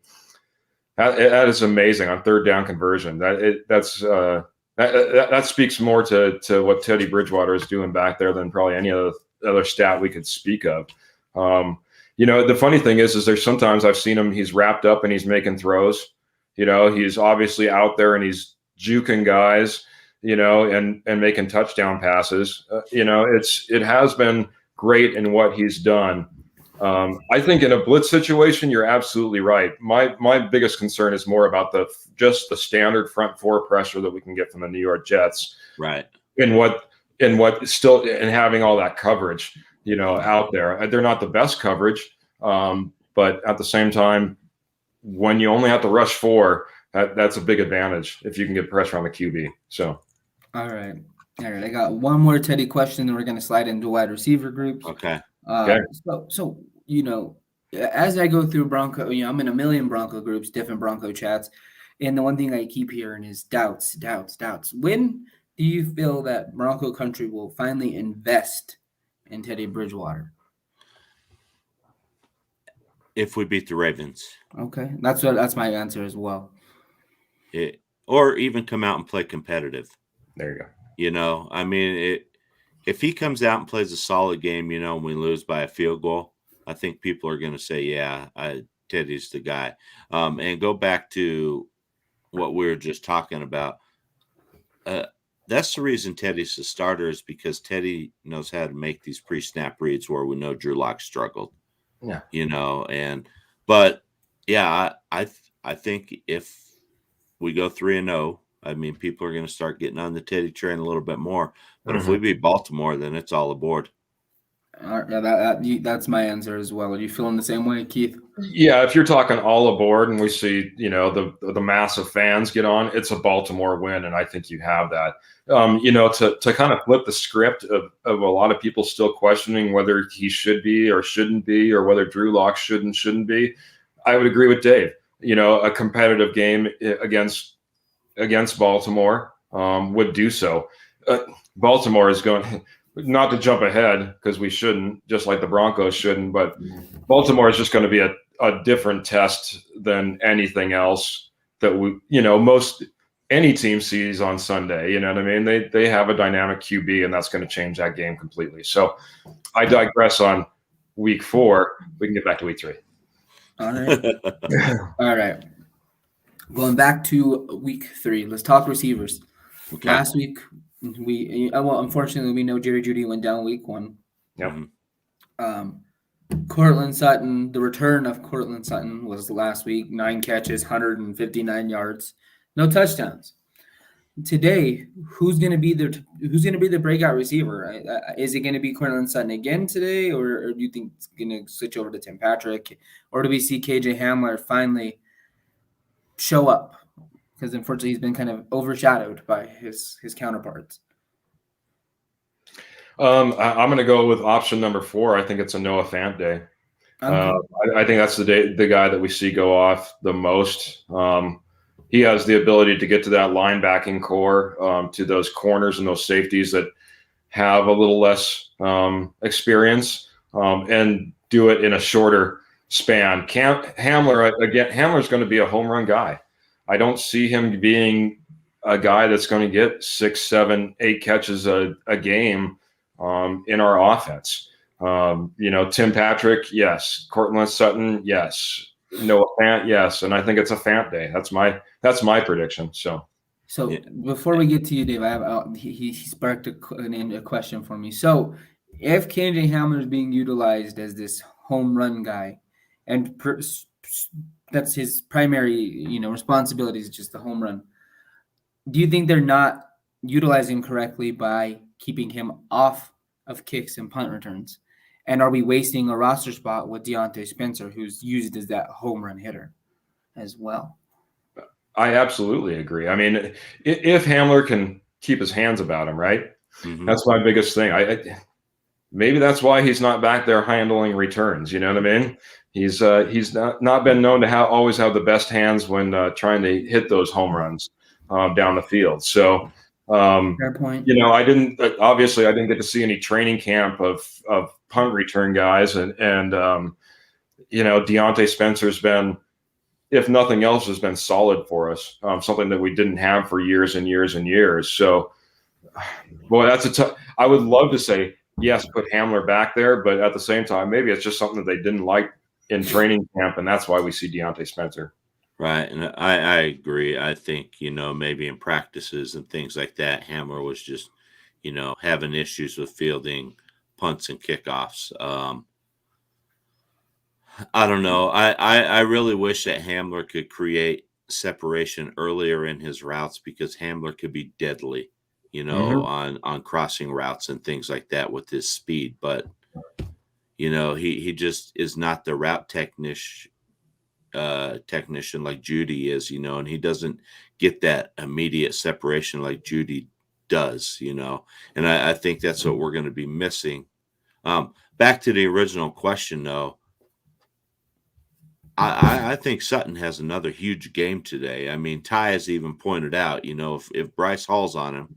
That is amazing on third down conversion. That speaks more to what Teddy Bridgewater is doing back there than probably any other stat we could speak of. The funny thing is there's sometimes I've seen him, he's wrapped up and he's making throws. He's obviously out there and he's juking guys, and making touchdown passes. It has been great in what he's done. I think in a blitz situation, you're absolutely right. My biggest concern is more about just the standard front four pressure that we can get from the New York Jets. Right. And having all that coverage, out there. They're not the best coverage, but at the same time, when you only have to rush four, that's a big advantage if you can get pressure on the QB. So, all right. I got one more Teddy question, then we're going to slide into wide receiver groups. Okay. So as I go through Bronco, I'm in a million Bronco groups, different Bronco chats, and the one thing I keep hearing is doubts. When do you feel that Bronco country will finally invest in Teddy Bridgewater? If we beat the Ravens. Okay, that's my answer as well. Or even come out and play competitive. There you go. If he comes out and plays a solid game, and we lose by a field goal, I think people are going to say, yeah, Teddy's the guy. And go back to what we were just talking about. That's the reason Teddy's the starter, is because Teddy knows how to make these pre-snap reads where we know Drew Lock struggled. Yeah. I think if we go 3-0, people are going to start getting on the Teddy train a little bit more. But if we beat Baltimore, then it's all aboard. That's my answer as well. Are you feeling the same way, Keith? Yeah, if you're talking all aboard and we see, the massive fans get on, it's a Baltimore win, and I think you have that. To kind of flip the script of a lot of people still questioning whether he should be or shouldn't be, or whether Drew Lock should and shouldn't be, I would agree with Dave. A competitive game against Baltimore would do so. Baltimore is going, not to jump ahead because we shouldn't, just like the Broncos shouldn't, but Baltimore is just going to be a different test than anything else that any team sees on Sunday. You know what I mean? They have a dynamic QB, and that's going to change that game completely. So I digress on week 4. We can get back to week 3. All right. Going back to week 3, let's talk receivers. Okay. Last week, unfortunately, we know Jerry Jeudy went down week 1. Yep. Cortland Sutton, the return of Cortland Sutton was last week. 9 catches, 159 yards, no touchdowns. Today, who's going to be the breakout receiver? Is it going to be Cortland Sutton again today, or do you think it's going to switch over to Tim Patrick, or do we see KJ Hamler finally show up? Because unfortunately, he's been kind of overshadowed by his counterparts. I'm going to go with option number 4. I think it's a Noah Fant day. Okay. I think that's the guy that we see go off the most. He has the ability to get to that linebacking core, to those corners and those safeties that have a little less experience, and do it in a shorter span. Hamler's going to be a home run guy. I don't see him being a guy that's going to get 6, 7, 8 catches a game in our offense. Tim Patrick, yes. Cortland Sutton, yes. Noah Fant, yes. And I think it's a Fant day. That's my prediction. So before we get to you, Dave, I have he sparked a question for me. So if Kennedy Hamler is being utilized as this home run guy, and that's his primary, responsibility is just the home run, do you think they're not utilizing him correctly by keeping him off of kicks and punt returns? And are we wasting a roster spot with Deontay Spencer, who's used as that home run hitter as well? I absolutely agree. I mean, if Hamler can keep his hands about him, right? Mm-hmm. That's my biggest thing. Maybe that's why he's not back there handling returns. You know what I mean? He's not been known to always have the best hands when trying to hit those home runs down the field. So, fair point. I didn't get to see any training camp of punt return guys, and Deontay Spencer's been, if nothing else, has been solid for us. Something that we didn't have for years and years and years. So, boy, I would love to say yes, put Hamler back there, but at the same time, maybe it's just something that they didn't like in training camp, and that's why we see Deontay Spencer. Right, and I agree. I think, maybe in practices and things like that, Hamler was just, having issues with fielding punts and kickoffs. I don't know. I really wish that Hamler could create separation earlier in his routes, because Hamler could be deadly, on crossing routes and things like that with his speed. But, he just is not the route technician like Judy is, and he doesn't get that immediate separation like Judy does, and I think that's what we're going to be missing. Back to the original question, though, I think Sutton has another huge game today. I mean, Ty has even pointed out, if Bryce Hall's on him,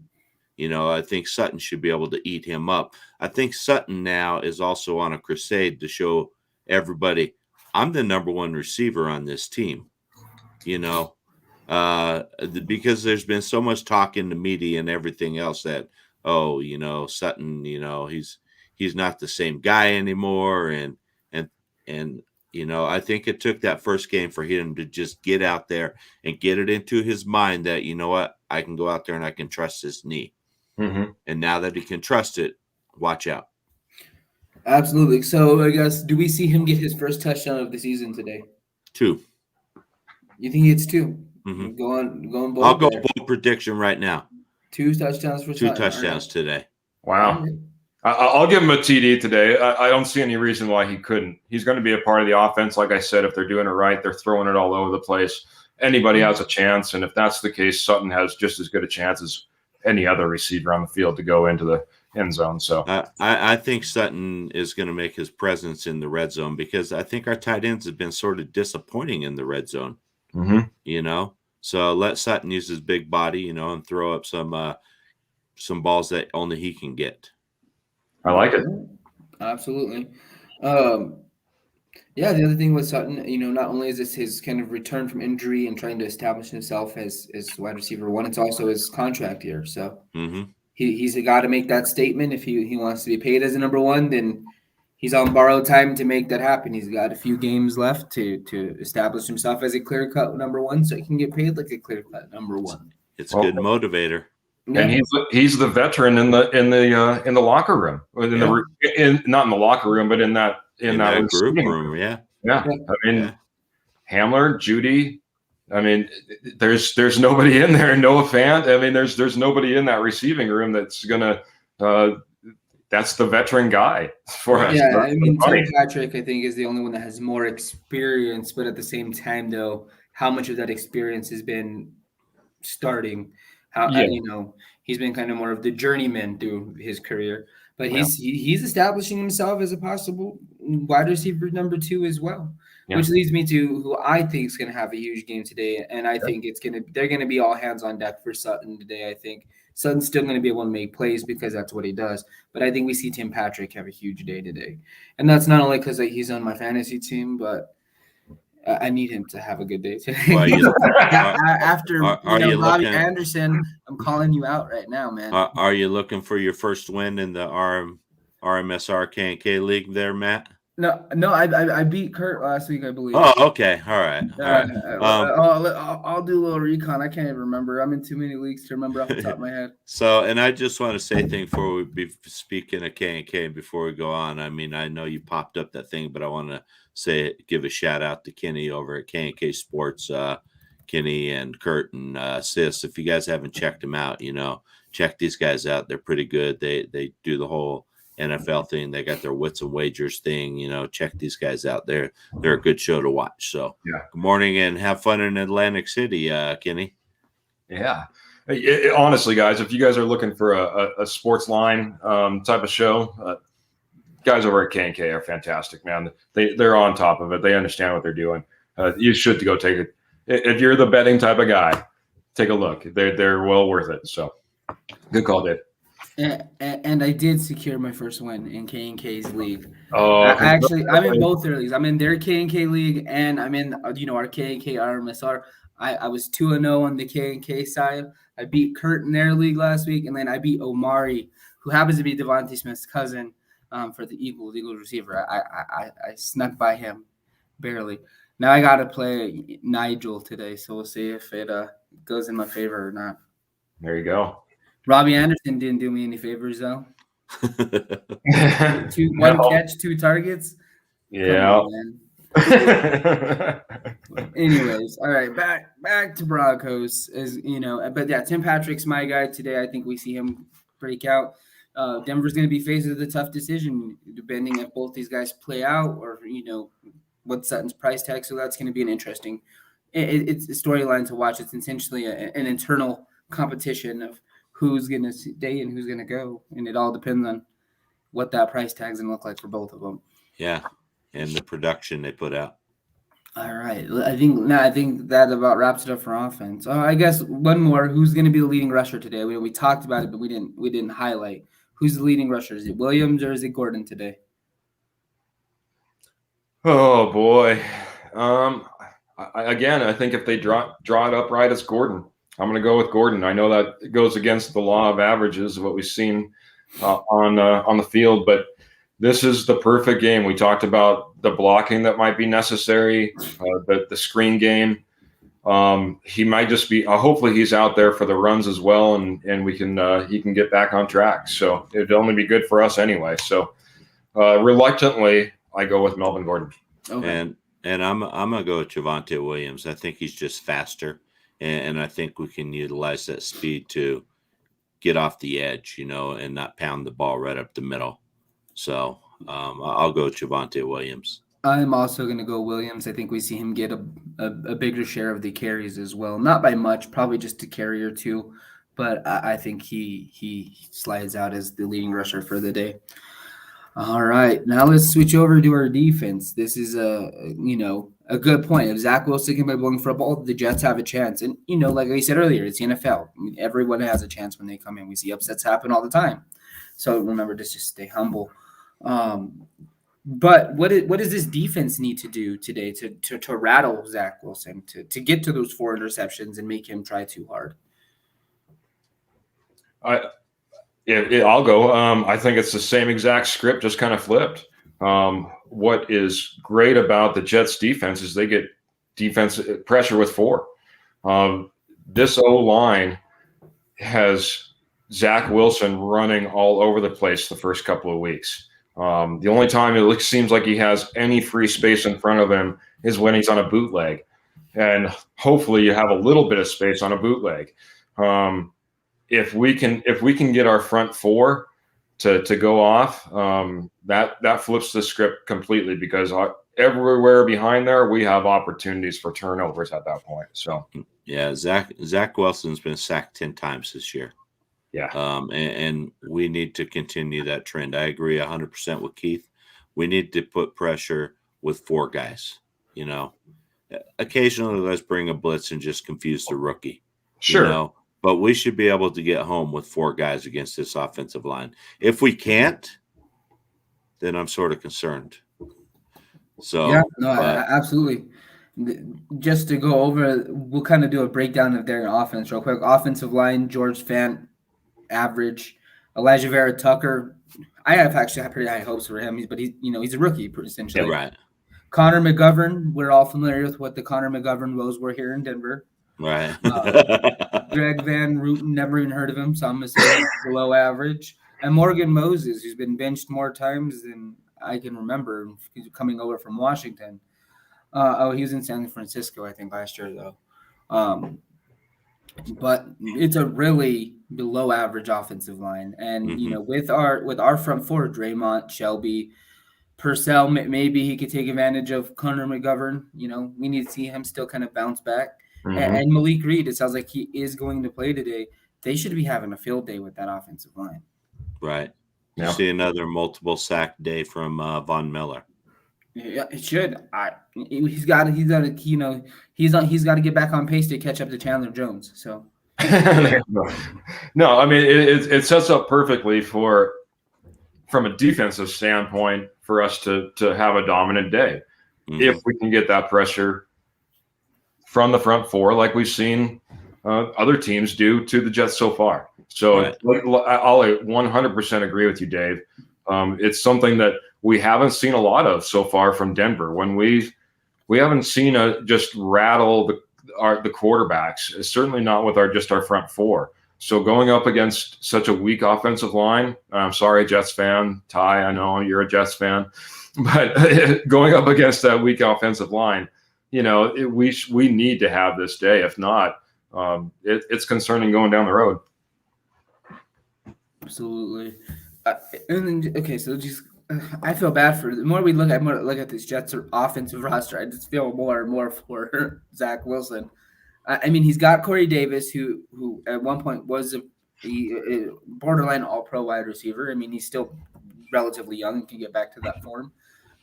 I think Sutton should be able to eat him up. I think Sutton now is also on a crusade to show everybody, I'm the number one receiver on this team, because there's been so much talk in the media and everything else that, Sutton, he's not the same guy anymore. And I think it took that first game for him to just get out there and get it into his mind that, what, I can go out there and I can trust his knee. Mm-hmm. And now that he can trust it, watch out. Absolutely. So I guess, do we see him get his first touchdown of the season today? 2. You think it's 2? Mm-hmm. Going bold. I'll go bold prediction right now. 2 touchdowns for 2 touchdowns today. Wow. I'll give him a TD today. I don't see any reason why he couldn't. He's going to be a part of the offense. Like I said, if they're doing it right, they're throwing it all over the place. Anybody has a chance. And if that's the case, Sutton has just as good a chance as any other receiver on the field to go into the end zone. So I think Sutton is going to make his presence in the red zone, because I think our tight ends have been sort of disappointing in the red zone. Mm-hmm. So let Sutton use his big body, and throw up some balls that only he can get. I like it. Absolutely. Yeah, the other thing with Sutton, not only is this his kind of return from injury and trying to establish himself as wide receiver 1, it's also his contract year. So he's got to make that statement. If he wants to be paid as a number 1, then he's on borrowed time to make that happen. He's got a few games left to establish himself as a clear-cut number 1, so he can get paid like a clear-cut number 1. It's a good motivator. And he's the veteran in the locker room, not in the locker room, but in that group room. Yeah. I mean, Hamler, Judy. I mean, there's nobody in there. Noah Fant. I mean, there's nobody in that receiving room that's gonna. That's the veteran guy for us. Yeah, I mean, Tim Patrick, I think, is the only one that has more experience, but at the same time, though, how much of that experience has been starting? He's been kind of more of the journeyman through his career, but he's establishing himself as a possible wide receiver number 2 as well, which leads me to who I think is going to have a huge game today. And I think they're going to be all hands on deck for Sutton today. I think Sutton's still going to be able to make plays because that's what he does. But I think we see Tim Patrick have a huge day today. And that's not only because he's on my fantasy team, but I need him to have a good day today. Well, After Robbie Anderson, I'm calling you out right now, man. Are you looking for your first win in the RMSR K League there, Matt? No, I beat Kurt last week, I believe. Oh, okay, all right. I'll do a little recon. I can't even remember. I'm in too many leagues to remember off the top of my head. So, and I just want to say thing before we be speaking of K&K before we go on. I mean, I know you popped up that thing, but I want to give a shout out to Kenny over at K&K Sports. Kenny and Kurt and Sis. If you guys haven't checked them out, check these guys out. They're pretty good. They do the whole NFL thing. They got their wits and wagers thing. Check these guys out. They're a good show to watch. So yeah. Good morning and have fun in Atlantic City, Kenny. Yeah. Honestly, guys, if you guys are looking for a sports line type of show, guys over at K&K are fantastic, man. They're on top of it. They understand what they're doing. You should go take it. If you're the betting type of guy, take a look. They're well worth it. So good call, Dave. And I did secure my first win in K&K's league. Oh, I'm in both their leagues. I'm in their K&K league, and I'm in our K&K RMSR. I was 2-0 on the K&K side. I beat Kurt in their league last week, and then I beat Omari, who happens to be Devontae Smith's cousin, for the Eagles receiver. I snuck by him barely. Now I got to play Nigel today, so we'll see if it goes in my favor or not. There you go. Robbie Anderson didn't do me any favors, though. One catch, 2 targets. Yeah. On, anyways, all right, back to Broncos. But yeah, Tim Patrick's my guy today. I think we see him break out. Denver's going to be faced with a tough decision, depending if both these guys play out or what Sutton's price tag. So that's going to be an interesting. It's a storyline to watch. It's essentially an internal competition of who's going to stay and who's going to go. And it all depends on what that price tag's going to look like for both of them. Yeah. And the production they put out. All right. I think that about wraps it up for offense. I guess one more. Who's going to be the leading rusher today? We talked about it, but we didn't highlight. Who's the leading rusher? Is it Williams or is it Gordon today? Oh boy. I think if they draw it up right, it's Gordon. I'm going to go with Gordon. I know that goes against the law of averages, what we've seen on the field, but this is the perfect game. We talked about the blocking that might be necessary, the screen game. He might just be. Hopefully, he's out there for the runs as well, and he can get back on track. So it'd only be good for us anyway. So reluctantly, I go with Melvin Gordon. Okay. And I'm gonna go with Javonte Williams. I think he's just faster, and I think we can utilize that speed to get off the edge, and not pound the ball right up the middle. So I'll go Javonte Williams. I'm also going to go Williams. I think we see him get a bigger share of the carries as well. Not by much, probably just a carry or two, but I think he slides out as the leading rusher for the day. All right, now let's switch over to our defense. This is a good point. If Zach Wilson can be blowing for a ball, the Jets have a chance. And like I said earlier, it's the NFL. I mean, everyone has a chance when they come in. We see upsets happen all the time. So remember to just stay humble. But what does this defense need to do today to rattle Zach Wilson, to get to those 4 interceptions and make him try too hard? I'll go. I think it's the same exact script, just kind of flipped. What is great about the Jets defense is they get defense pressure with 4. This O-line has Zach Wilson running all over the place the first couple of weeks. The only time it seems like he has any free space in front of him is when he's on a bootleg. And hopefully you have a little bit of space on a bootleg. If we can get our front 4 to go off, that flips the script completely, because everywhere behind there we have opportunities for turnovers at that point. So yeah, Zach Wilson's been sacked 10 times this year. Yeah. And we need to continue that trend. I agree 100% with Keith. We need to put pressure with 4 guys. Occasionally let's bring a blitz and just confuse the rookie. Sure. but we should be able to get home with 4 guys against this offensive line. If we can't, then I'm sort of concerned. So yeah, no, absolutely. Just to go over, we'll kind of do a breakdown of their offense real quick. Offensive line: George Fant, average. Elijah Vera Tucker, I have actually had pretty high hopes for him, but he's a rookie essentially. Yeah, right. Conor Mcgovern, we're all familiar with what the Conor Mcgovern woes were here in Denver. Right. Greg Van Rooten, never even heard of him, so I'm assuming below average. And Morgan Moses, who's been benched more times than I can remember, coming over from Washington. He was in San Francisco, I think, last year, though. But it's a really below average offensive line. And, with our front four, Draymond, Shelby, Purcell, maybe he could take advantage of Conor McGovern. We need to see him still kind of bounce back. And Malik Reed, it sounds like he is going to play today. They should be having a field day with that offensive line. Right. Yeah. See another multiple sack day from Von Miller. Yeah, it should. He's got to get back on pace to catch up to Chandler Jones. So no, I mean it sets up perfectly from a defensive standpoint for us to have a dominant day if we can get that pressure from the front four, like we've seen other teams do to the Jets so far. So I'll 100% agree with you, Dave. It's something that we haven't seen a lot of so far from Denver. When we haven't seen just rattle the quarterbacks. It's certainly not with our front four. So going up against such a weak offensive line, I'm sorry, Jets fan, Ty, I know you're a Jets fan, but going up against that weak offensive line, we need to have this day. If not, it's concerning going down the road. Absolutely. And then, okay, so just I feel bad for the more we look at this Jets offensive roster. I just feel more and more for Zach Wilson. I mean, he's got Corey Davis, who at one point was a borderline All-Pro wide receiver. I mean, he's still relatively young and can get back to that form.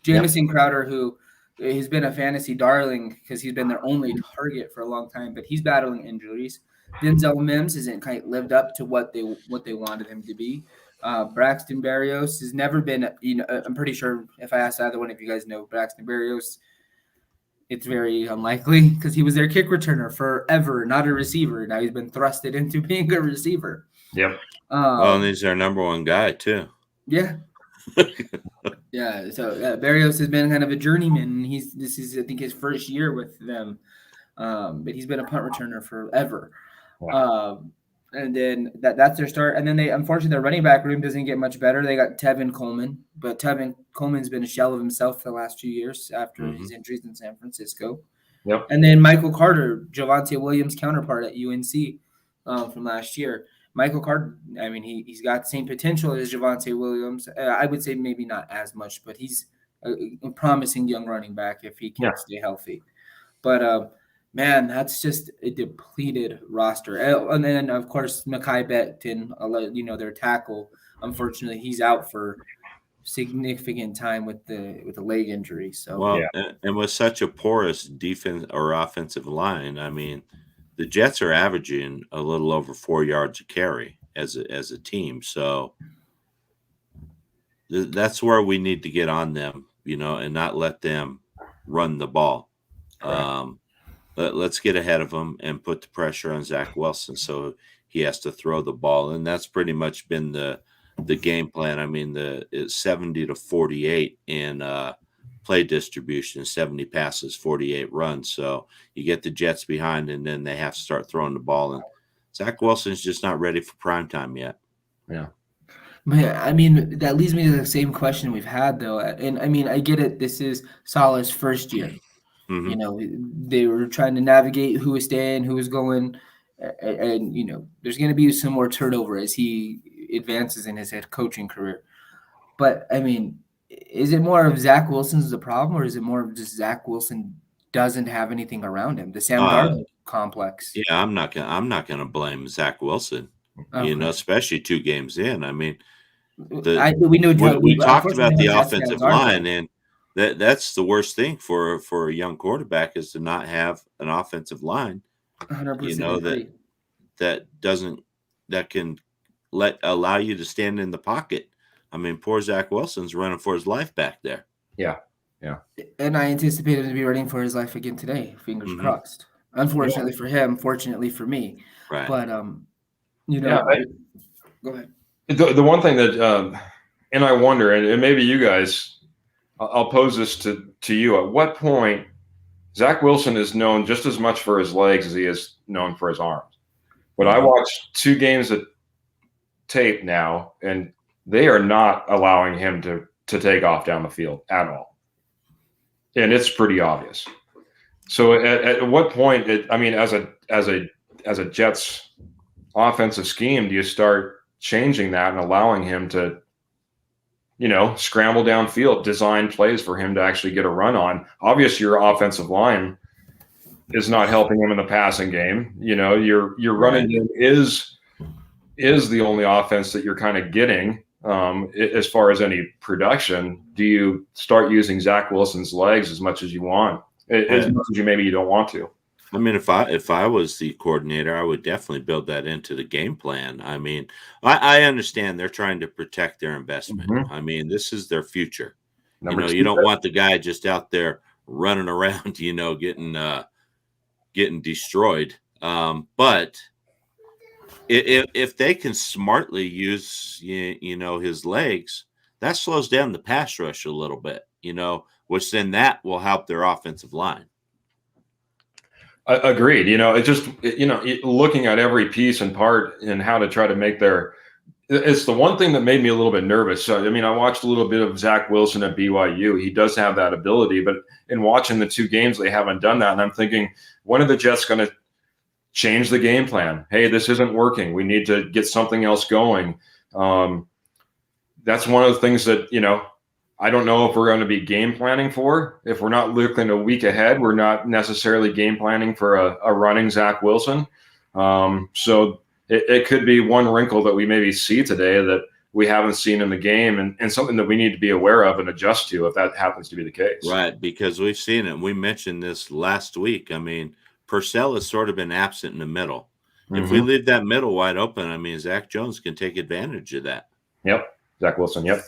Jamison Crowder, who has been a fantasy darling because he's been their only target for a long time, but he's battling injuries. Denzel Mims hasn't quite lived up to what they wanted him to be. Braxton Berrios has never been, I'm pretty sure if I asked either one of you guys know Braxton Berrios, it's very unlikely because he was their kick returner forever, not a receiver. Now he's been thrusted into being a receiver. Yep. And he's our number one guy too. Yeah. Yeah. So Berrios has been kind of a journeyman. This is I think his first year with them, but he's been a punt returner forever. Wow. And then that's their start. And then unfortunately, their running back room doesn't get much better. They got Tevin Coleman, but Tevin Coleman's been a shell of himself for the last 2 years after his injuries in San Francisco. Yep. And then Michael Carter, Javonte Williams' counterpart at UNC from last year. Michael Carter, I mean, he's got the same potential as Javonte Williams. I would say maybe not as much, but he's a promising young running back if he can stay healthy. But man, that's just a depleted roster. And then, of course, Mekhi Becton, their tackle. Unfortunately, he's out for significant time with the leg injury. So and with such a porous defense or offensive line, I mean, the Jets are averaging a little over 4 yards a carry as a team. So that's where we need to get on them, and not let them run the ball. Let's get ahead of them and put the pressure on Zach Wilson so he has to throw the ball. And that's pretty much been the game plan. I mean, it's 70-48 in play distribution, 70 passes, 48 runs. So you get the Jets behind, and then they have to start throwing the ball. And Zach Wilson's just not ready for prime time yet. Yeah. I mean, that leads me to the same question we've had, though. And, I mean, I get it. This is Saleh's first year. They were trying to navigate who was staying, who was going, and there's going to be some more turnover as he advances in his head coaching career. But I mean, is it more of Zach Wilson's the problem, or is it more of just Zach Wilson doesn't have anything around him? The Sam Darnold complex. Yeah, I'm not gonna blame Zach Wilson. Especially 2 games in. I mean, we talked about the offensive line, and that's the worst thing for a young quarterback is to not have an offensive line. 100%. can allow you to stand in the pocket. I mean, poor Zach Wilson's running for his life back there. Yeah. And I anticipate him to be running for his life again today. Fingers crossed. Unfortunately for him, fortunately for me. Right. But go ahead. The one thing that and I wonder, and maybe you guys, I'll pose this to you. At what point Zach Wilson is known just as much for his legs as he is known for his arms? But I watched 2 games of tape now, and they are not allowing him to take off down the field at all. And it's pretty obvious. So at what point, as a Jets offensive scheme, do you start changing that and allowing him to, scramble downfield, design plays for him to actually get a run on? Obviously, your offensive line is not helping him in the passing game. Your running game is the only offense that you're kind of getting. As far as any production, do you start using Zach Wilson's legs as much as you want, as much as you don't want to? I mean, if I was the coordinator, I would definitely build that into the game plan. I mean, I understand they're trying to protect their investment. I mean, this is their future. You don't want the guy just out there running around, getting destroyed. But if they can smartly use, his legs, that slows down the pass rush a little bit, which then that will help their offensive line. Agreed. Looking at every piece and part and how to try to make it's the one thing that made me a little bit nervous. So, I watched a little bit of Zach Wilson at BYU. He does have that ability, but in watching the 2 games, they haven't done that. And I'm thinking, when are the Jets going to change the game plan? Hey, this isn't working. We need to get something else going. That's one of the things that, I don't know if we're going to be game planning for. If we're not looking a week ahead, we're not necessarily game planning for a running Zach Wilson. So it could be one wrinkle that we maybe see today that we haven't seen in the game, and something that we need to be aware of and adjust to if that happens to be the case. Right, because we've seen it. We mentioned this last week. Purcell has sort of been absent in the middle. If we leave that middle wide open, Zach Jones can take advantage of that. Yep. Zach Wilson. Yep.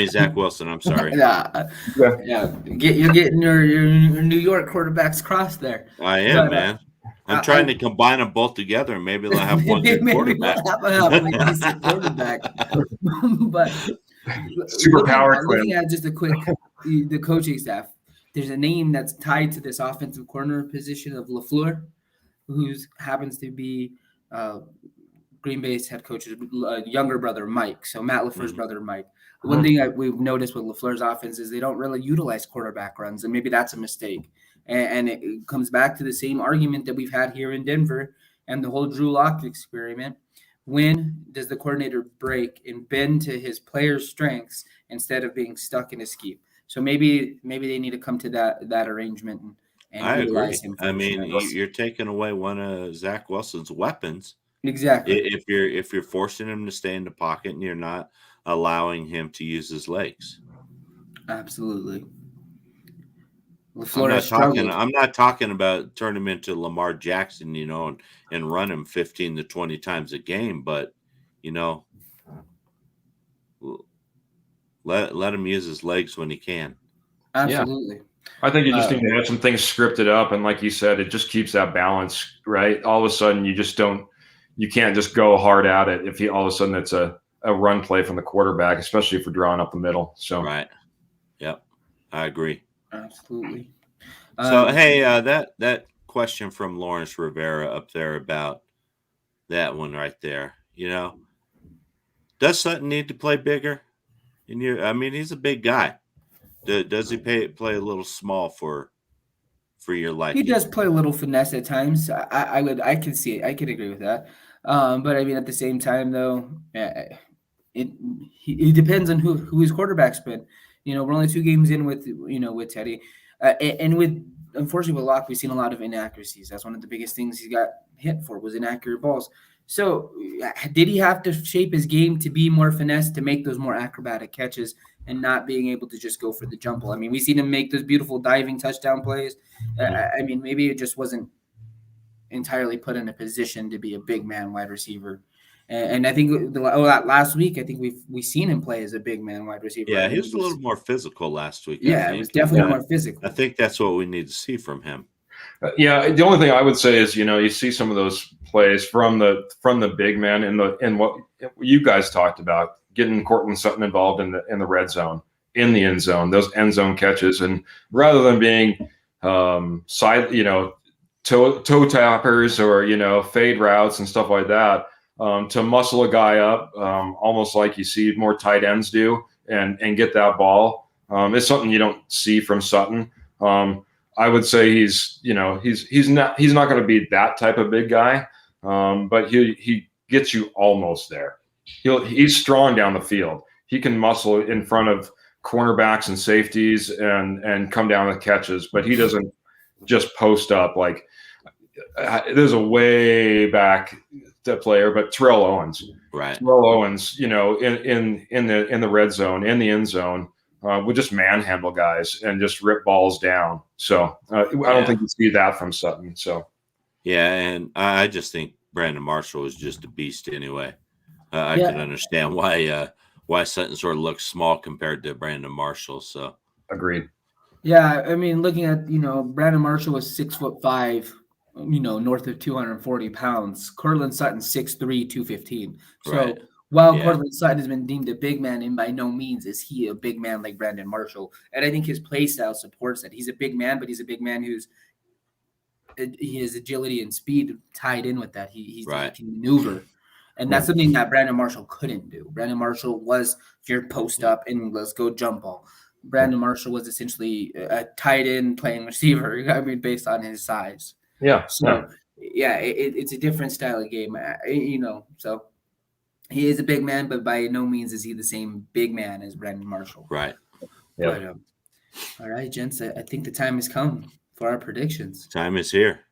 Zach Wilson. I'm sorry. Yeah. You're getting your New York quarterbacks crossed there. I am, man. I'm trying to combine them both together, and maybe they'll have one good quarterback. Maybe we'll have a quarterback. But super power. Looking at just the coaching staff, there's a name that's tied to this offensive corner position of LaFleur, who happens to be Green Bay's head coach's younger brother, Mike. So Matt LaFleur's brother, Mike. One thing we've noticed with LaFleur's offense is they don't really utilize quarterback runs, and maybe that's a mistake. And it comes back to the same argument that we've had here in Denver and the whole Drew Lock experiment. When does the coordinator break and bend to his players' strengths instead of being stuck in a scheme? So maybe they need to come to that arrangement and I utilize agree. him. You're taking away one of Zach Wilson's weapons. Exactly. If you're forcing him to stay in the pocket and you're not allowing him to use his legs. Absolutely. I'm not talking about turn him into Lamar Jackson, and run him 15 to 20 times a game, but let him use his legs when he can. Absolutely. Yeah. I think you just need to have some things scripted up, and like you said, it just keeps that balance, right? All of a sudden, you can't just go hard at it if all of a sudden it's a run play from the quarterback, especially if we're drawing up the middle. So right. Yep. I agree. Absolutely. So hey, that question from Lawrence Rivera up there about that one right there. Does Sutton need to play bigger? He's a big guy. Does he play a little small for your liking? He does play a little finesse at times. I can see it. I can agree with that. But at the same time, though, it depends on who his quarterback's been. We're only 2 games in with Teddy, and unfortunately with Locke, we've seen a lot of inaccuracies. That's one of the biggest things he got hit for was inaccurate balls. So did he have to shape his game to be more finesse, to make those more acrobatic catches and not being able to just go for the jump ball? We've seen him make those beautiful diving touchdown plays. Maybe it just wasn't entirely put in a position to be a big man wide receiver. And I think last week, I think we seen him play as a big man wide receiver. Yeah, he was a little more physical last week. Yeah, I think. it was definitely more physical. I think that's what we need to see from him. Yeah, the only thing I would say is, you see some of those plays from the big man in what you guys talked about, getting Cortland Sutton involved in the red zone, in the end zone, those end zone catches, and rather than being toe tappers or fade routes and stuff like that. To muscle a guy up, almost like you see more tight ends do, and get that ball, it's something you don't see from Sutton. I would say he's not going to be that type of big guy, but he gets you almost there. He's strong down the field. He can muscle in front of cornerbacks and safeties and come down with catches, but he doesn't just post up like. There's a way back player, but Terrell Owens, right? Terrell Owens, in the red zone, in the end zone, would just manhandle guys and just rip balls down. So I don't think you see that from Sutton. So yeah, and I just think Brandon Marshall is just a beast anyway. I can understand why Sutton sort of looks small compared to Brandon Marshall. So agreed. Yeah, I mean, looking at Brandon Marshall was 6'5". North of 240 pounds. Cortland Sutton, 6'3", 215. So while Cortland Sutton has been deemed a big man, and by no means is he a big man like Brandon Marshall. And I think his play style supports that. He's a big man, but he's a big man who's his agility and speed tied in with that. He can maneuver. And that's something that Brandon Marshall couldn't do. Brandon Marshall was your post up and let's go jump ball. Brandon Marshall was essentially a tight end playing receiver, based on his size. Yeah. So, it's a different style of game, so he is a big man, but by no means is he the same big man as Brandon Marshall. Right. Yeah. All right, gents, I think the time has come for our predictions. Time is here.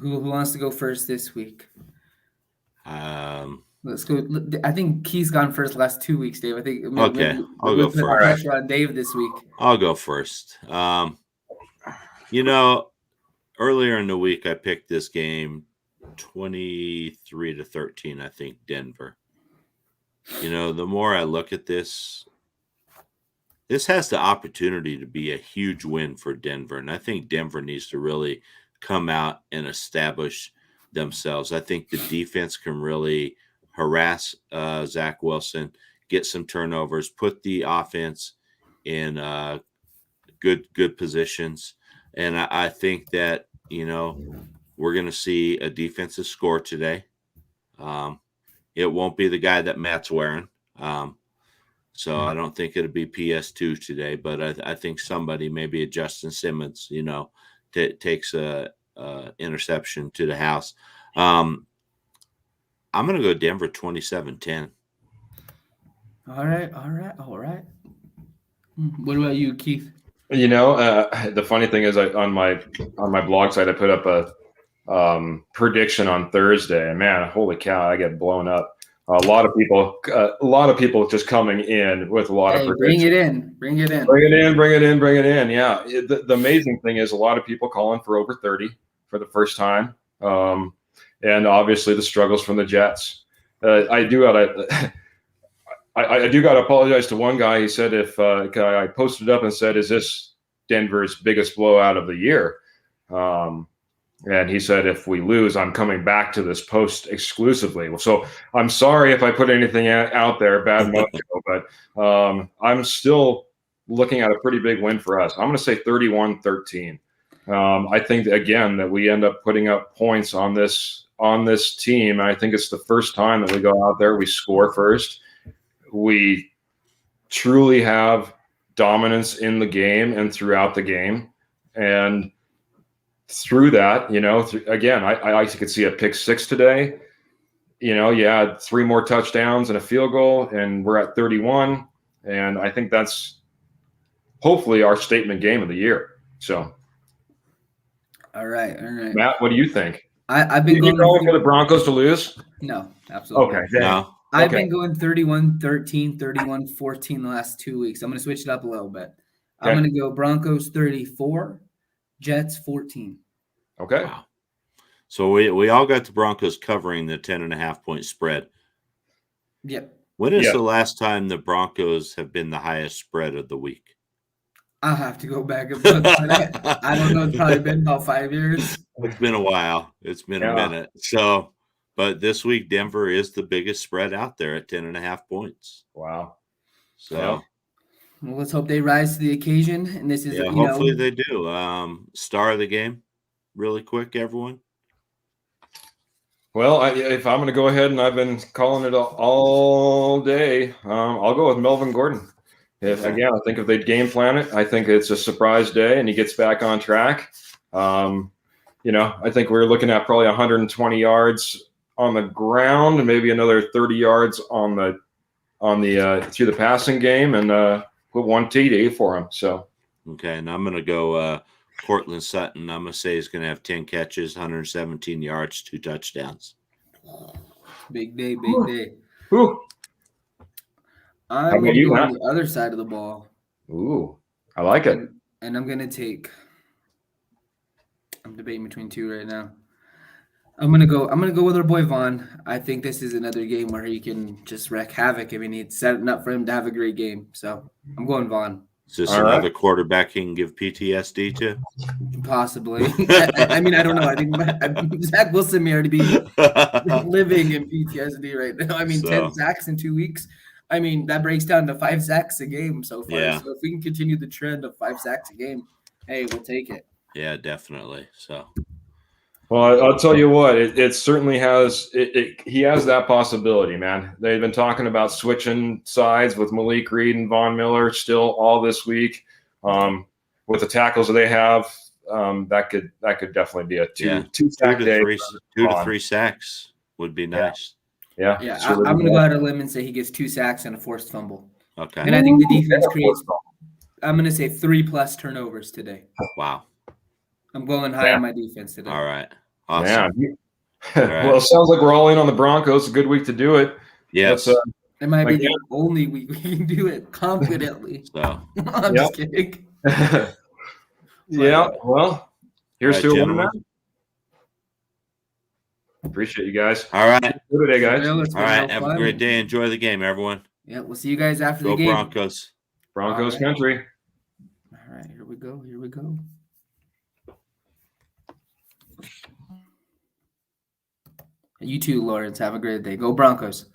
Who wants to go first this week? Let's go. I think Keith's gone first the last 2 weeks, Dave. I think. Okay, I'll go first. Pressure on Dave this week. I'll go first. Earlier in the week, I picked this game 23-13, I think, Denver. The more I look at this has the opportunity to be a huge win for Denver. And I think Denver needs to really come out and establish themselves. I think the defense can really harass Zach Wilson, get some turnovers, put the offense in good positions. And I think that, we're going to see a defensive score today. It won't be the guy that Matt's wearing. So I don't think it'll be PS2 today, but I think somebody, maybe a Justin Simmons, takes a interception to the house. I'm going to go Denver 27-10. All right. What about you, Keith? The funny thing is, on my blog site, I put up a prediction on Thursday, and man, holy cow, I get blown up. A lot of people just coming in with a lot of predictions. Bring it in. Yeah, the amazing thing is a lot of people calling for over 30 for the first time, and obviously the struggles from the Jets. I do got to apologize to one guy. He said I posted up and said, "Is this Denver's biggest blowout of the year?" And he said, "If we lose, I'm coming back to this post exclusively." So I'm sorry if I put anything out there, bad mojo, but I'm still looking at a pretty big win for us. I'm going to say 31-13. I think again that we end up putting up points on this team. I think it's the first time that we go out there, we score first. We truly have dominance in the game and throughout the game. And through that, again, I could see a pick six today. You had 3 more touchdowns and a field goal, and we're at 31. And I think that's hopefully our statement game of the year. So. All right. Matt, what do you think? I've been going for the Broncos to lose? No, absolutely. Okay. No. I've been going 31-13, 31-14 the last 2 weeks. I'm going to switch it up a little bit. I'm going to go Broncos 34, Jets 14. Okay. Wow. So we all got the Broncos covering the 10.5-point spread. Yep. When is the last time the Broncos have been the highest spread of the week? I'll have to go back and look. I don't know. It's probably been about 5 years. It's been a while. It's been a minute. So, but this week, Denver is the biggest spread out there at 10.5 points. Wow. So, well, let's hope they rise to the occasion. And this is, hopefully they do. Star of the game, really quick, everyone. Well, if I'm going to go ahead, and I've been calling it all day, I'll go with Melvin Gordon. I think if they game plan it, I think it's a surprise day, and he gets back on track. I think we're looking at probably 120 yards on the ground, and maybe another 30 yards on the through the passing game, and put one TD for him. So, okay, and I'm going to go Cortland Sutton. I'm going to say he's going to have 10 catches, 117 yards, 2 touchdowns. Big day, big day. Whew. I'm going to go on the other side of the ball. Ooh, I like it. And I'm going to take – I'm debating between two right now. I'm gonna go with our boy Vaughn. I think this is another game where he can just wreak havoc. I mean, it's setting up for him to have a great game. So I'm going Vaughn. Is this another quarterback he can give PTSD to? Possibly. I mean, I don't know. I think Zach Wilson may already be living in PTSD right now. I mean, 10 sacks in 2 weeks. I mean, that breaks down to 5 sacks a game so far. Yeah. So if we can continue the trend of 5 sacks a game, hey, we'll take it. Yeah, definitely. So. Well, I'll tell you what, it certainly has. He has that possibility, man. They've been talking about switching sides with Malik Reed and Von Miller still all this week. With the tackles that they have, that could definitely be a two sack day. 2 to 3 sacks would be nice. Yeah. I'm going to go out on a limb and say he gets 2 sacks and a forced fumble. Okay. And I think the defense creates. I'm going to say 3+ turnovers today. Wow. I'm going high on my defense today. All right. Awesome. Yeah. Right. Well, it sounds like we're all in on the Broncos. It's a good week to do it. Yes. It might be the only week we can do it confidently. So I'm just kidding. Yeah. Well, here's to it. Appreciate you guys. All right. Good day, guys. All right. Have a great day. Enjoy the game, everyone. Yeah. We'll see you guys after the game. Go Broncos. Broncos country. All right. Here we go. You too, Lawrence. Have a great day. Go Broncos.